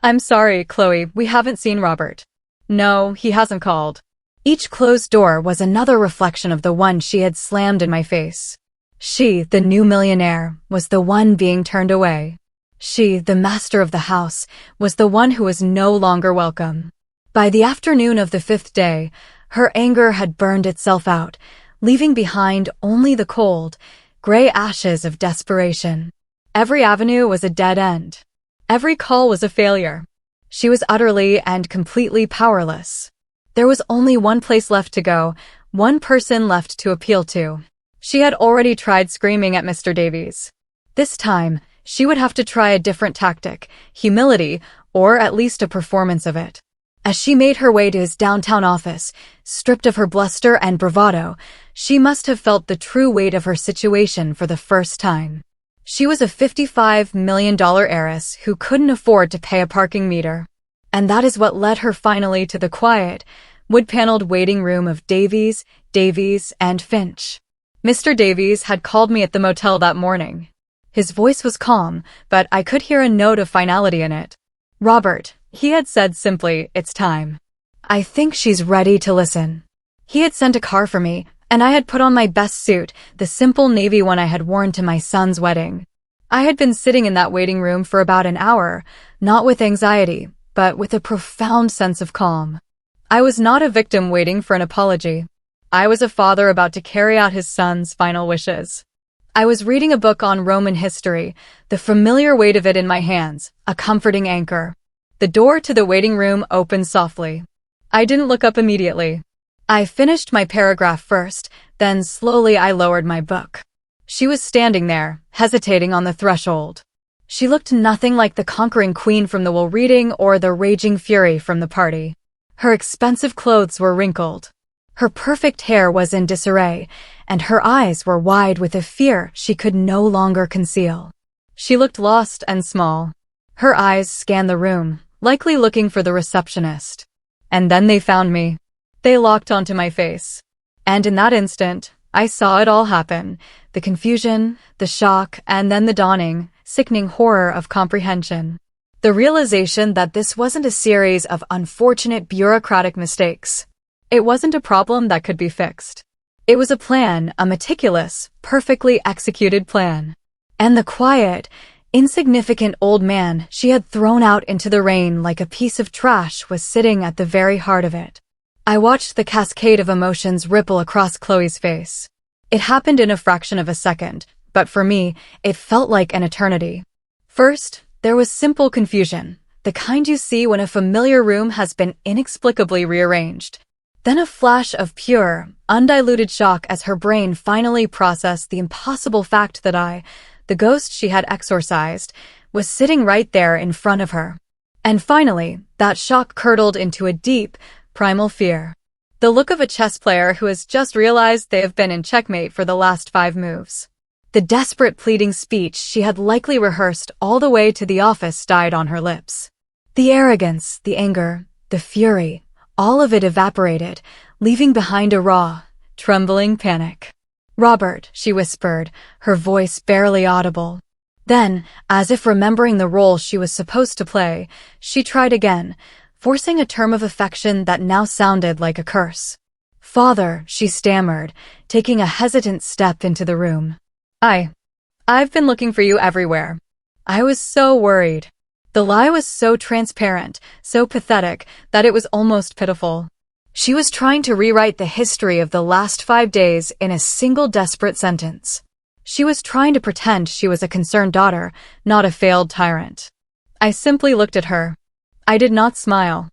"I'm sorry, Chloe, we haven't seen Robert. No, he hasn't called." Each closed door was another reflection of the one she had slammed in my face. She, the new millionaire, was the one being turned away. She, the master of the house, was the one who was no longer welcome. By the afternoon of the 5th day, her anger had burned itself out, leaving behind only the cold, gray ashes of desperation. Every avenue was a dead end. Every call was a failure. She was utterly and completely powerless. There was only one place left to go, one person left to appeal to. She had already tried screaming at Mr. Davies. This time, she would have to try a different tactic, humility, or at least a performance of it. As she made her way to his downtown office, stripped of her bluster and bravado, she must have felt the true weight of her situation for the first time. She was a $55 million heiress who couldn't afford to pay a parking meter. And that is what led her finally to the quiet, wood-paneled waiting room of Davies, and Finch. Mr. Davies had called me at the motel that morning. His voice was calm, but I could hear a note of finality in it. "Robert," he had said simply, "it's time. I think she's ready to listen." He had sent a car for me, and I had put on my best suit, the simple navy one I had worn to my son's wedding. I had been sitting in that waiting room for about an hour, not with anxiety, but with a profound sense of calm. I was not a victim waiting for an apology. I was a father about to carry out his son's final wishes. I was reading a book on Roman history, the familiar weight of it in my hands, a comforting anchor. The door to the waiting room opened softly. I didn't look up immediately. I finished my paragraph first, then slowly I lowered my book. She was standing there, hesitating on the threshold. She looked nothing like the conquering queen from the will reading or the raging fury from the party. Her expensive clothes were wrinkled. Her perfect hair was in disarray, and her eyes were wide with a fear she could no longer conceal. She looked lost and small. Her eyes scanned the room, likely looking for the receptionist. And then they found me. They locked onto my face. And in that instant, I saw it all happen. The confusion, the shock, and then the dawning, sickening horror of comprehension. The realization that this wasn't a series of unfortunate bureaucratic mistakes. It wasn't a problem that could be fixed. It was a plan, a meticulous, perfectly executed plan. And the quiet, insignificant old man she had thrown out into the rain like a piece of trash was sitting at the very heart of it. I watched the cascade of emotions ripple across Chloe's face. It happened in a fraction of a second, but for me, it felt like an eternity. First, there was simple confusion. the kind you see when a familiar room has been inexplicably rearranged. Then a flash of pure, undiluted shock as her brain finally processed the impossible fact that the ghost she had exorcised, was sitting right there in front of her. And finally, that shock curdled into a deep, primal fear. The look of a chess player who has just realized they have been in checkmate for the last 5 moves. The desperate pleading speech she had likely rehearsed all the way to the office died on her lips. The arrogance, the anger, the fury, all of it evaporated, leaving behind a raw, trembling panic. "Robert," she whispered, her voice barely audible. Then, as if remembering the role she was supposed to play, she tried again, forcing a term of affection that now sounded like a curse. "Father," she stammered, taking a hesitant step into the room. I've been looking for you everywhere. I was so worried." The lie was so transparent, so pathetic, that it was almost pitiful. She was trying to rewrite the history of the last 5 days in a single desperate sentence. She was trying to pretend she was a concerned daughter, not a failed tyrant. I simply looked at her. I did not smile.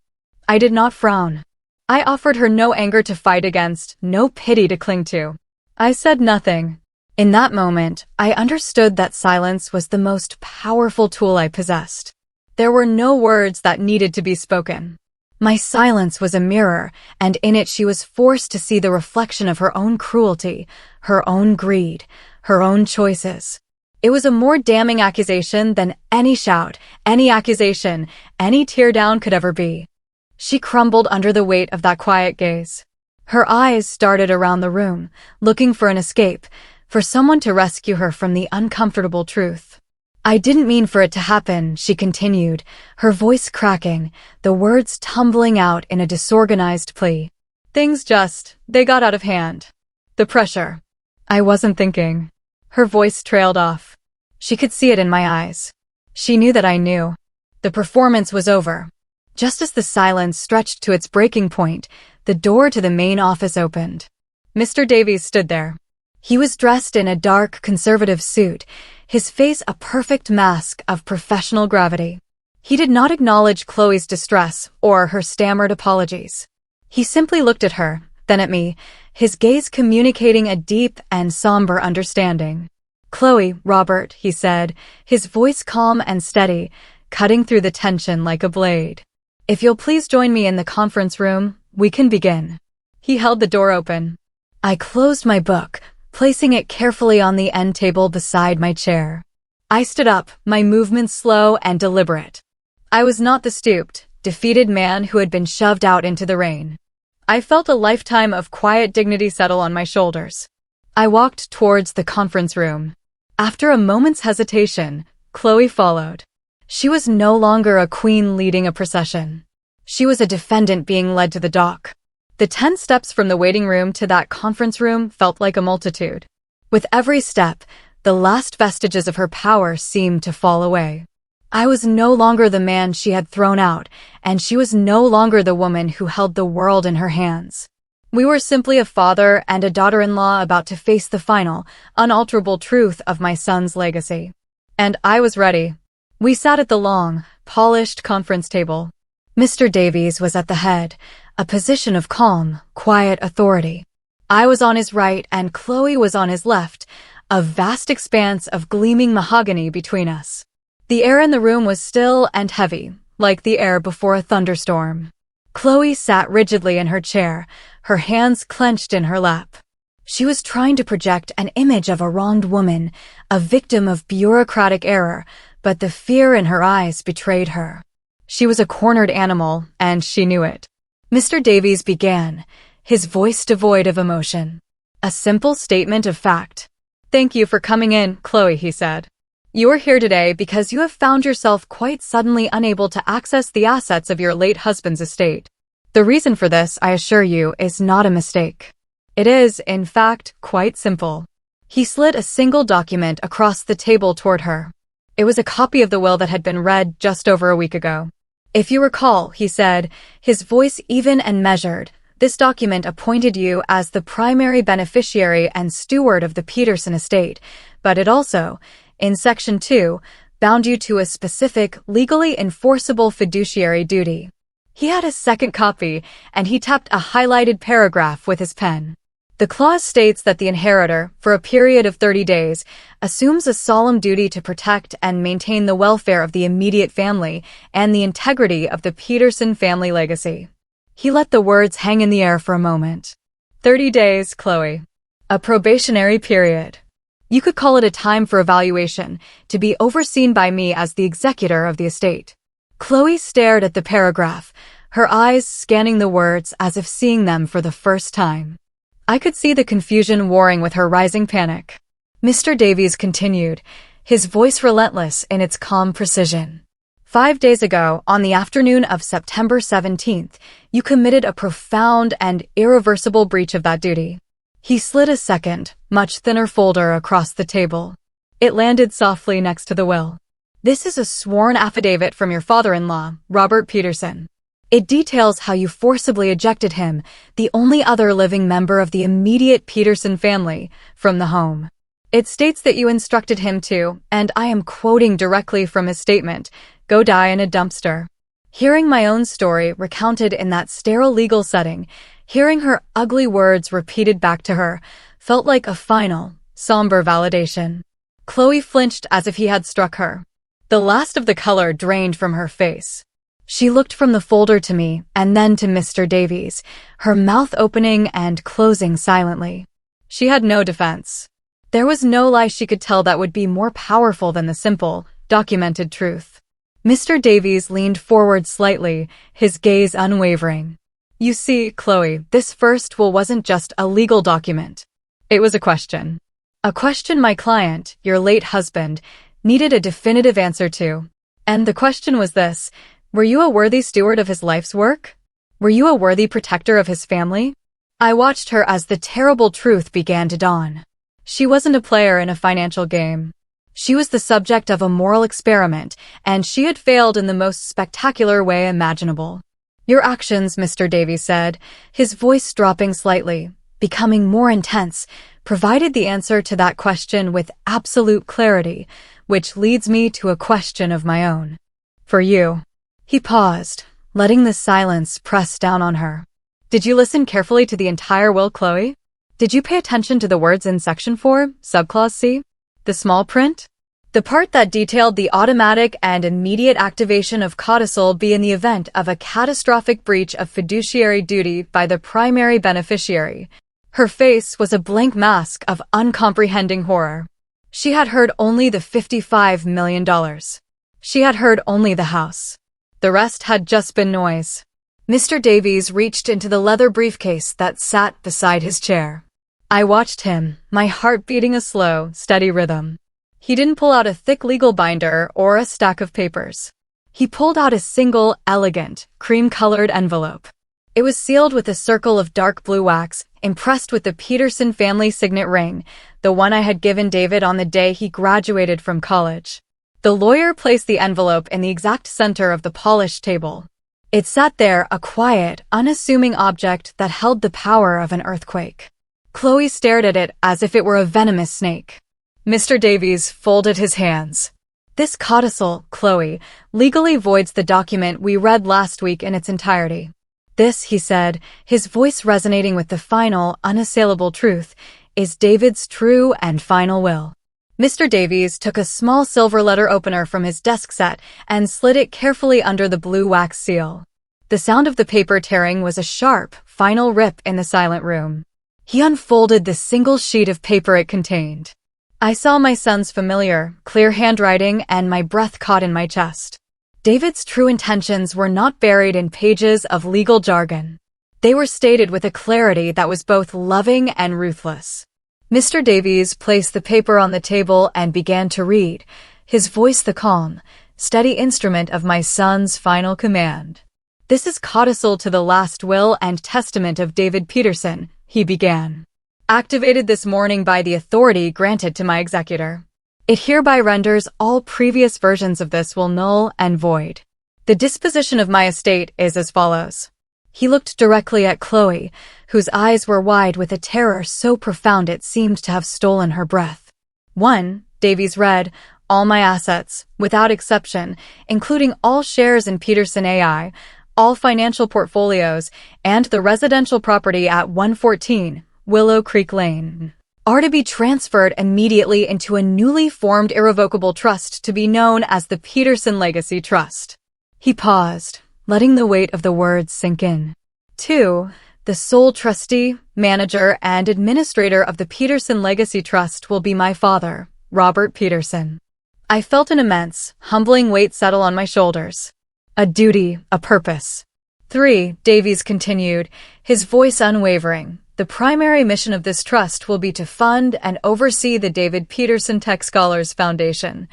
I did not frown. I offered her no anger to fight against, no pity to cling to. I said nothing. In that moment, I understood that silence was the most powerful tool I possessed. There were no words that needed to be spoken. My silence was a mirror, and in it she was forced to see the reflection of her own cruelty, her own greed, her own choices. It was a more damning accusation than any shout, any accusation, any teardown could ever be. She crumbled under the weight of that quiet gaze. Her eyes darted around the room, looking for an escape, for someone to rescue her from the uncomfortable truth. "I didn't mean for it to happen," she continued, her voice cracking, the words tumbling out in a disorganized plea. They got out of hand. The pressure. I wasn't thinking." Her voice trailed off. She could see it in my eyes. She knew that I knew. The performance was over. Just as the silence stretched to its breaking point, the door to the main office opened. Mr. Davies stood there. He was dressed in a dark, conservative suit, his face a perfect mask of professional gravity. He did not acknowledge Chloe's distress or her stammered apologies. He simply looked at her, then at me, his gaze communicating a deep and somber understanding. "Chloe, Robert," he said, his voice calm and steady, cutting through the tension like a blade. "If you'll please join me in the conference room, we can begin." He held the door open. I closed my book, placing it carefully on the end table beside my chair. I stood up, my movements slow and deliberate. I was not the stooped, defeated man who had been shoved out into the rain. I felt a lifetime of quiet dignity settle on my shoulders. I walked towards the conference room. After a moment's hesitation, Chloe followed. She was no longer a queen leading a procession. She was a defendant being led to the dock. The 10 steps from the waiting room to that conference room felt like a multitude. With every step, the last vestiges of her power seemed to fall away. I was no longer the man she had thrown out, and she was no longer the woman who held the world in her hands. We were simply a father and a daughter-in-law about to face the final, unalterable truth of my son's legacy. And I was ready. We sat at the long, polished conference table. Mr. Davies was at the head, a position of calm, quiet authority. I was on his right and Chloe was on his left, a vast expanse of gleaming mahogany between us. The air in the room was still and heavy, like the air before a thunderstorm. Chloe sat rigidly in her chair, her hands clenched in her lap. She was trying to project an image of a wronged woman, a victim of bureaucratic error, but the fear in her eyes betrayed her. She was a cornered animal, and she knew it. Mr. Davies began, his voice devoid of emotion. A simple statement of fact. "Thank you for coming in, Chloe," he said. "You are here today because you have found yourself quite suddenly unable to access the assets of your late husband's estate. The reason for this, I assure you, is not a mistake. It is, in fact, quite simple." He slid a single document across the table toward her. It was a copy of the will that had been read just over a week ago. "If you recall," he said, his voice even and measured, "this document appointed you as the primary beneficiary and steward of the Peterson estate, but it also, in Section 2, bound you to a specific, legally enforceable fiduciary duty. He had a second copy, and he tapped a highlighted paragraph with his pen. The clause states that the inheritor, for a period of 30 days, assumes a solemn duty to protect and maintain the welfare of the immediate family and the integrity of the Peterson family legacy. He let the words hang in the air for a moment. 30 days, Chloe. A probationary period. You could call it a time for evaluation, to be overseen by me as the executor of the estate. Chloe stared at the paragraph, her eyes scanning the words as if seeing them for the first time. I could see the confusion warring with her rising panic. Mr. Davies continued, his voice relentless in its calm precision. 5 days ago, on the afternoon of September 17th, you committed a profound and irreversible breach of that duty. He slid a second, much thinner folder across the table. It landed softly next to the will. This is a sworn affidavit from your father-in-law, Robert Peterson. It details how you forcibly ejected him, the only other living member of the immediate Peterson family, from the home. It states that you instructed him to, and I am quoting directly from his statement, go die in a dumpster. Hearing my own story recounted in that sterile legal setting, hearing her ugly words repeated back to her, felt like a final, somber validation. Chloe flinched as if he had struck her. The last of the color drained from her face. She looked from the folder to me and then to Mr. Davies, her mouth opening and closing silently. She had no defense. There was no lie she could tell that would be more powerful than the simple, documented truth. Mr. Davies leaned forward slightly, his gaze unwavering. You see, Chloe, this first will wasn't just a legal document. It was a question. A question my client, your late husband, needed a definitive answer to. And the question was this: were you a worthy steward of his life's work? Were you a worthy protector of his family? I watched her as the terrible truth began to dawn. She wasn't a player in a financial game. She was the subject of a moral experiment, and she had failed in the most spectacular way imaginable. Your actions, Mr. Davies said, his voice dropping slightly, becoming more intense, provided the answer to that question with absolute clarity, which leads me to a question of my own. For you. He paused, letting the silence press down on her. Did you listen carefully to the entire will, Chloe? Did you pay attention to the words in Section 4, Subclause C? The small print? The part that detailed the automatic and immediate activation of codicil B in the event of a catastrophic breach of fiduciary duty by the primary beneficiary. Her face was a blank mask of uncomprehending horror. She had heard only the $55 million. She had heard only the house. The rest had just been noise. Mr. Davies reached into the leather briefcase that sat beside his chair. I watched him, my heart beating a slow, steady rhythm. He didn't pull out a thick legal binder or a stack of papers. He pulled out a single, elegant, cream-colored envelope. It was sealed with a circle of dark blue wax, impressed with the Peterson family signet ring, the one I had given David on the day he graduated from college. The lawyer placed the envelope in the exact center of the polished table. It sat there, a quiet, unassuming object that held the power of an earthquake. Chloe stared at it as if it were a venomous snake. Mr. Davies folded his hands. This codicil, Chloe, legally voids the document we read last week in its entirety. This, he said, his voice resonating with the final, unassailable truth, is David's true and final will. Mr. Davies took a small silver letter opener from his desk set and slid it carefully under the blue wax seal. The sound of the paper tearing was a sharp, final rip in the silent room. He unfolded the single sheet of paper it contained. I saw my son's familiar, clear handwriting, and my breath caught in my chest. David's true intentions were not buried in pages of legal jargon. They were stated with a clarity that was both loving and ruthless. Mr. Davies placed the paper on the table and began to read, his voice the calm, steady instrument of my son's final command. This is codicil to the last will and testament of David Peterson, he began. Activated this morning by the authority granted to my executor. It hereby renders all previous versions of this will null and void. The disposition of my estate is as follows. He looked directly at Chloe, whose eyes were wide with a terror so profound it seemed to have stolen her breath. 1. Davies read, all my assets, without exception, including all shares in Peterson AI, all financial portfolios, and the residential property at 114 Willow Creek Lane, are to be transferred immediately into a newly formed irrevocable trust to be known as the Peterson Legacy Trust. He paused, letting the weight of the words sink in. 2. The sole trustee, manager, and administrator of the Peterson Legacy Trust will be my father, Robert Peterson. I felt an immense, humbling weight settle on my shoulders. A duty, a purpose. 3. Davies continued, his voice unwavering. The primary mission of this trust will be to fund and oversee the David Peterson Tech Scholars Foundation,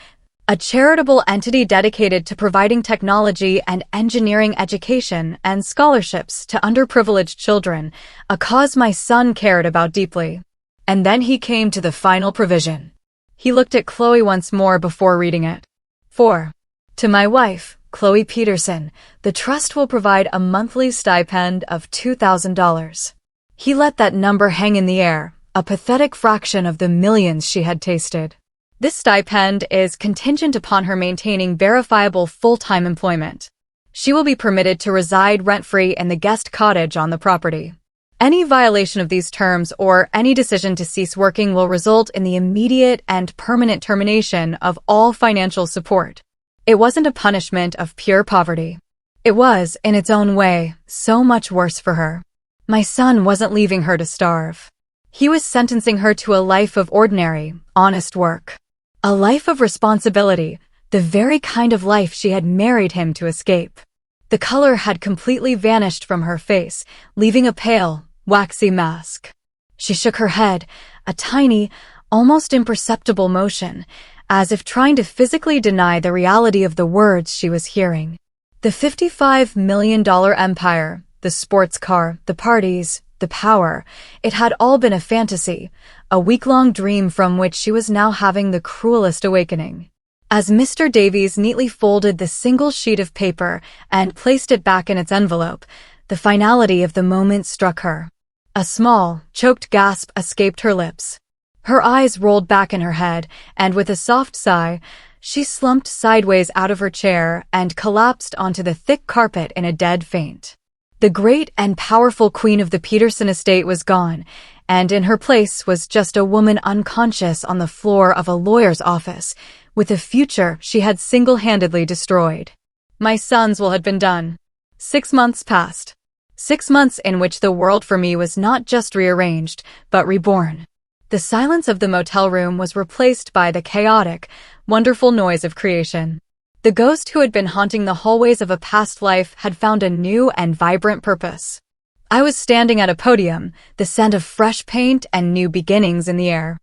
a charitable entity dedicated to providing technology and engineering education and scholarships to underprivileged children, a cause my son cared about deeply. And then he came to the final provision. He looked at Chloe once more before reading it. 4. To my wife, Chloe Peterson, the trust will provide a monthly stipend of $2,000. He let that number hang in the air, a pathetic fraction of the millions she had tasted. This stipend is contingent upon her maintaining verifiable full-time employment. She will be permitted to reside rent-free in the guest cottage on the property. Any violation of these terms or any decision to cease working will result in the immediate and permanent termination of all financial support. It wasn't a punishment of pure poverty. It was, in its own way, so much worse for her. My son wasn't leaving her to starve. He was sentencing her to a life of ordinary, honest work. A life of responsibility, the very kind of life she had married him to escape. The color had completely vanished from her face, leaving a pale, waxy mask. She shook her head, a tiny, almost imperceptible motion, as if trying to physically deny the reality of the words she was hearing. The $55 million empire, the sports car, the parties, the power, it had all been a fantasy, a week-long dream from which she was now having the cruelest awakening. As Mr. Davies neatly folded the single sheet of paper and placed it back in its envelope, the finality of the moment struck her. A small, choked gasp escaped her lips. Her eyes rolled back in her head, and with a soft sigh, she slumped sideways out of her chair and collapsed onto the thick carpet in a dead faint. The great and powerful queen of the Peterson estate was gone, and in her place was just a woman unconscious on the floor of a lawyer's office, with a future she had single-handedly destroyed. My sons will have been done. 6 months passed. 6 months in which the world for me was not just rearranged, but reborn. The silence of the motel room was replaced by the chaotic, wonderful noise of creation. The ghost who had been haunting the hallways of a past life had found a new and vibrant purpose. I was standing at a podium, the scent of fresh paint and new beginnings in the air.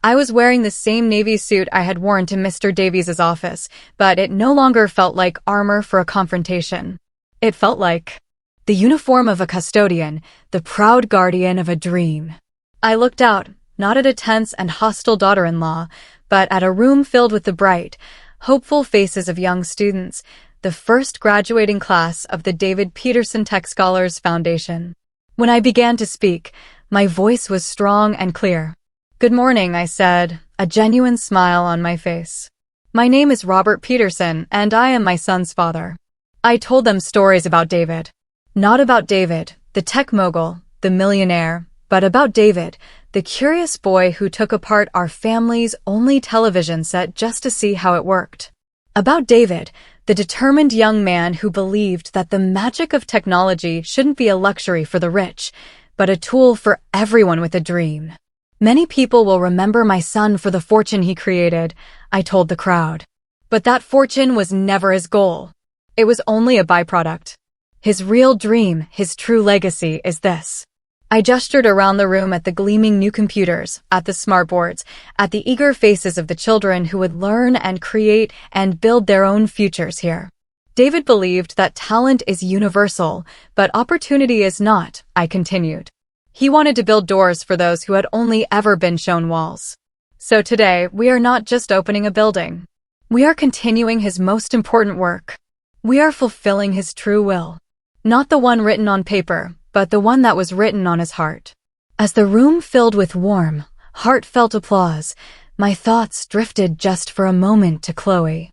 I was wearing the same navy suit I had worn to Mr. Davies' office, but it no longer felt like armor for a confrontation. It felt like the uniform of a custodian, the proud guardian of a dream. I looked out, not at a tense and hostile daughter-in-law, but at a room filled with the bright, hopeful faces of young students, the first graduating class of the David Peterson Tech Scholars Foundation. When I began to speak, my voice was strong and clear. "Good morning," I said, a genuine smile on my face. "My name is Robert Peterson, and I am my son's father." I told them stories about David. Not about David, the tech mogul, the millionaire, but about David, the curious boy who took apart our family's only television set just to see how it worked. About David, the determined young man who believed that the magic of technology shouldn't be a luxury for the rich, but a tool for everyone with a dream. Many people will remember my son for the fortune he created, I told the crowd. But that fortune was never his goal. It was only a byproduct. His real dream, his true legacy, is this. I gestured around the room at the gleaming new computers, at the smartboards, at the eager faces of the children who would learn and create and build their own futures here. David believed that talent is universal, but opportunity is not, I continued. He wanted to build doors for those who had only ever been shown walls. So today, we are not just opening a building. We are continuing his most important work. We are fulfilling his true will. Not the one written on paper, but the one that was written on his heart. As the room filled with warm, heartfelt applause, My thoughts drifted just for a moment to Chloe.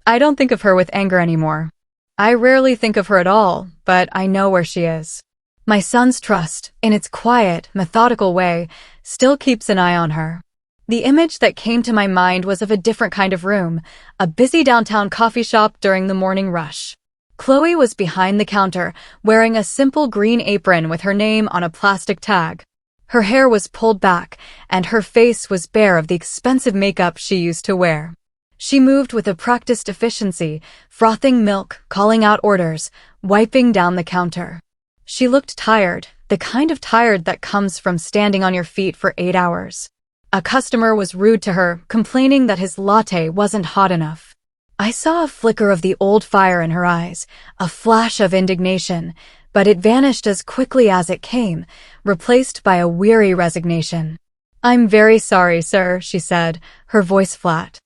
I don't think of her with anger anymore. I rarely think of her at all, but I know where she is. My son's trust, in its quiet, methodical way, still keeps an eye on her. The image that came to my mind was of a different kind of room, a busy downtown coffee shop during the morning rush. Chloe was behind the counter, wearing a simple green apron with her name on a plastic tag. Her hair was pulled back, and her face was bare of the expensive makeup she used to wear. She moved with a practiced efficiency, frothing milk, calling out orders, wiping down the counter. She looked tired, the kind of tired that comes from standing on your feet for 8 hours. A customer was rude to her, complaining that his latte wasn't hot enough. I saw a flicker of the old fire in her eyes, a flash of indignation, but it vanished as quickly as it came, replaced by a weary resignation. "I'm very sorry, sir," she said, her voice flat.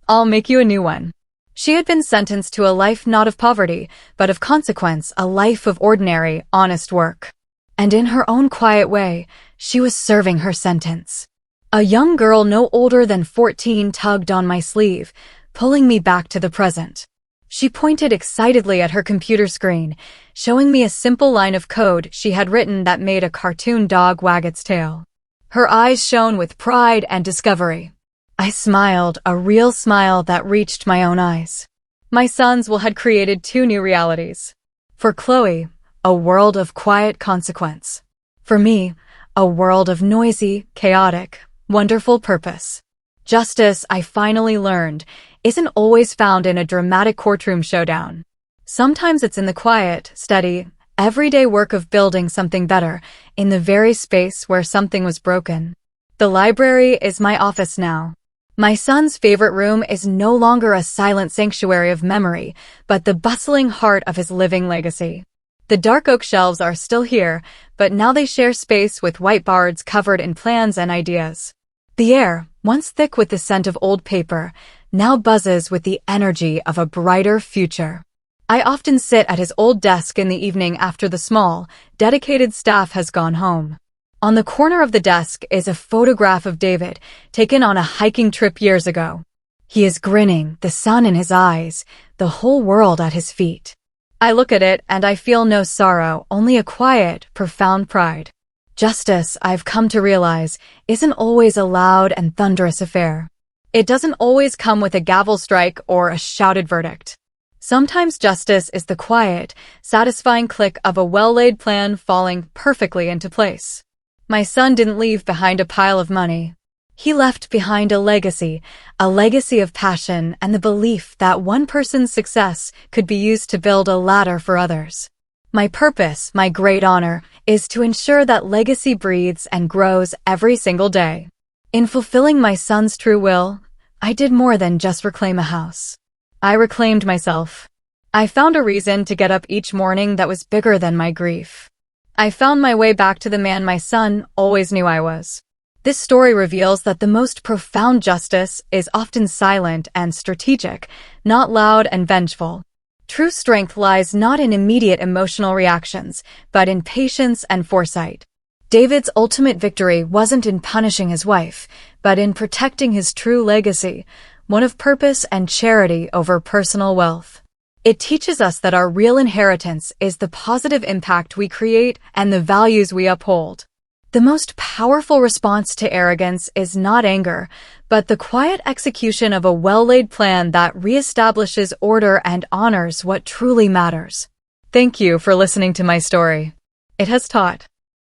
"I'll make you a new one." She had been sentenced to a life not of poverty, but of consequence, a life of ordinary, honest work. And in her own quiet way, she was serving her sentence. A young girl no older than 14 tugged on my sleeve, pulling me back to the present. She pointed excitedly at her computer screen, showing me a simple line of code she had written that made a cartoon dog wag its tail. Her eyes shone with pride and discovery. I smiled, a real smile that reached my own eyes. My sons had created 2 new realities. For Chloe, a world of quiet consequence. For me, a world of noisy, chaotic, wonderful purpose. Justice, I finally learned, isn't always found in a dramatic courtroom showdown. Sometimes it's in the quiet, steady, everyday work of building something better, in the very space where something was broken. The library is my office now. My son's favorite room is no longer a silent sanctuary of memory, but the bustling heart of his living legacy. The dark oak shelves are still here, but now they share space with whiteboards covered in plans and ideas. The air, once thick with the scent of old paper, now buzzes with the energy of a brighter future. I often sit at his old desk in the evening after the small, dedicated staff has gone home. On the corner of the desk is a photograph of David, taken on a hiking trip years ago. He is grinning, the sun in his eyes, the whole world at his feet. I look at it and I feel no sorrow, only a quiet, profound pride. Justice, I've come to realize, isn't always a loud and thunderous affair. It doesn't always come with a gavel strike or a shouted verdict. Sometimes justice is the quiet, satisfying click of a well-laid plan falling perfectly into place. My son didn't leave behind a pile of money. He left behind a legacy of passion and the belief that one person's success could be used to build a ladder for others. My purpose, my great honor, is to ensure that legacy breathes and grows every single day. In fulfilling my son's true will, I did more than just reclaim a house. I reclaimed myself. I found a reason to get up each morning that was bigger than my grief. I found my way back to the man my son always knew I was. This story reveals that the most profound justice is often silent and strategic, not loud and vengeful. True strength lies not in immediate emotional reactions, but in patience and foresight. David's ultimate victory wasn't in punishing his wife, but in protecting his true legacy, one of purpose and charity over personal wealth. It teaches us that our real inheritance is the positive impact we create and the values we uphold. The most powerful response to arrogance is not anger, but the quiet execution of a well-laid plan that reestablishes order and honors what truly matters. Thank you for listening to my story. It has taught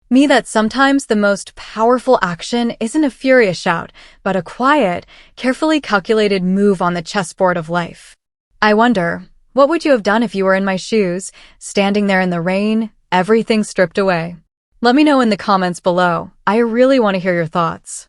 me that sometimes the most powerful action isn't a furious shout, but a quiet, carefully calculated move on the chessboard of life. I wonder, what would you have done if you were in my shoes, standing there in the rain, everything stripped away? Let me know in the comments below. I really want to hear your thoughts.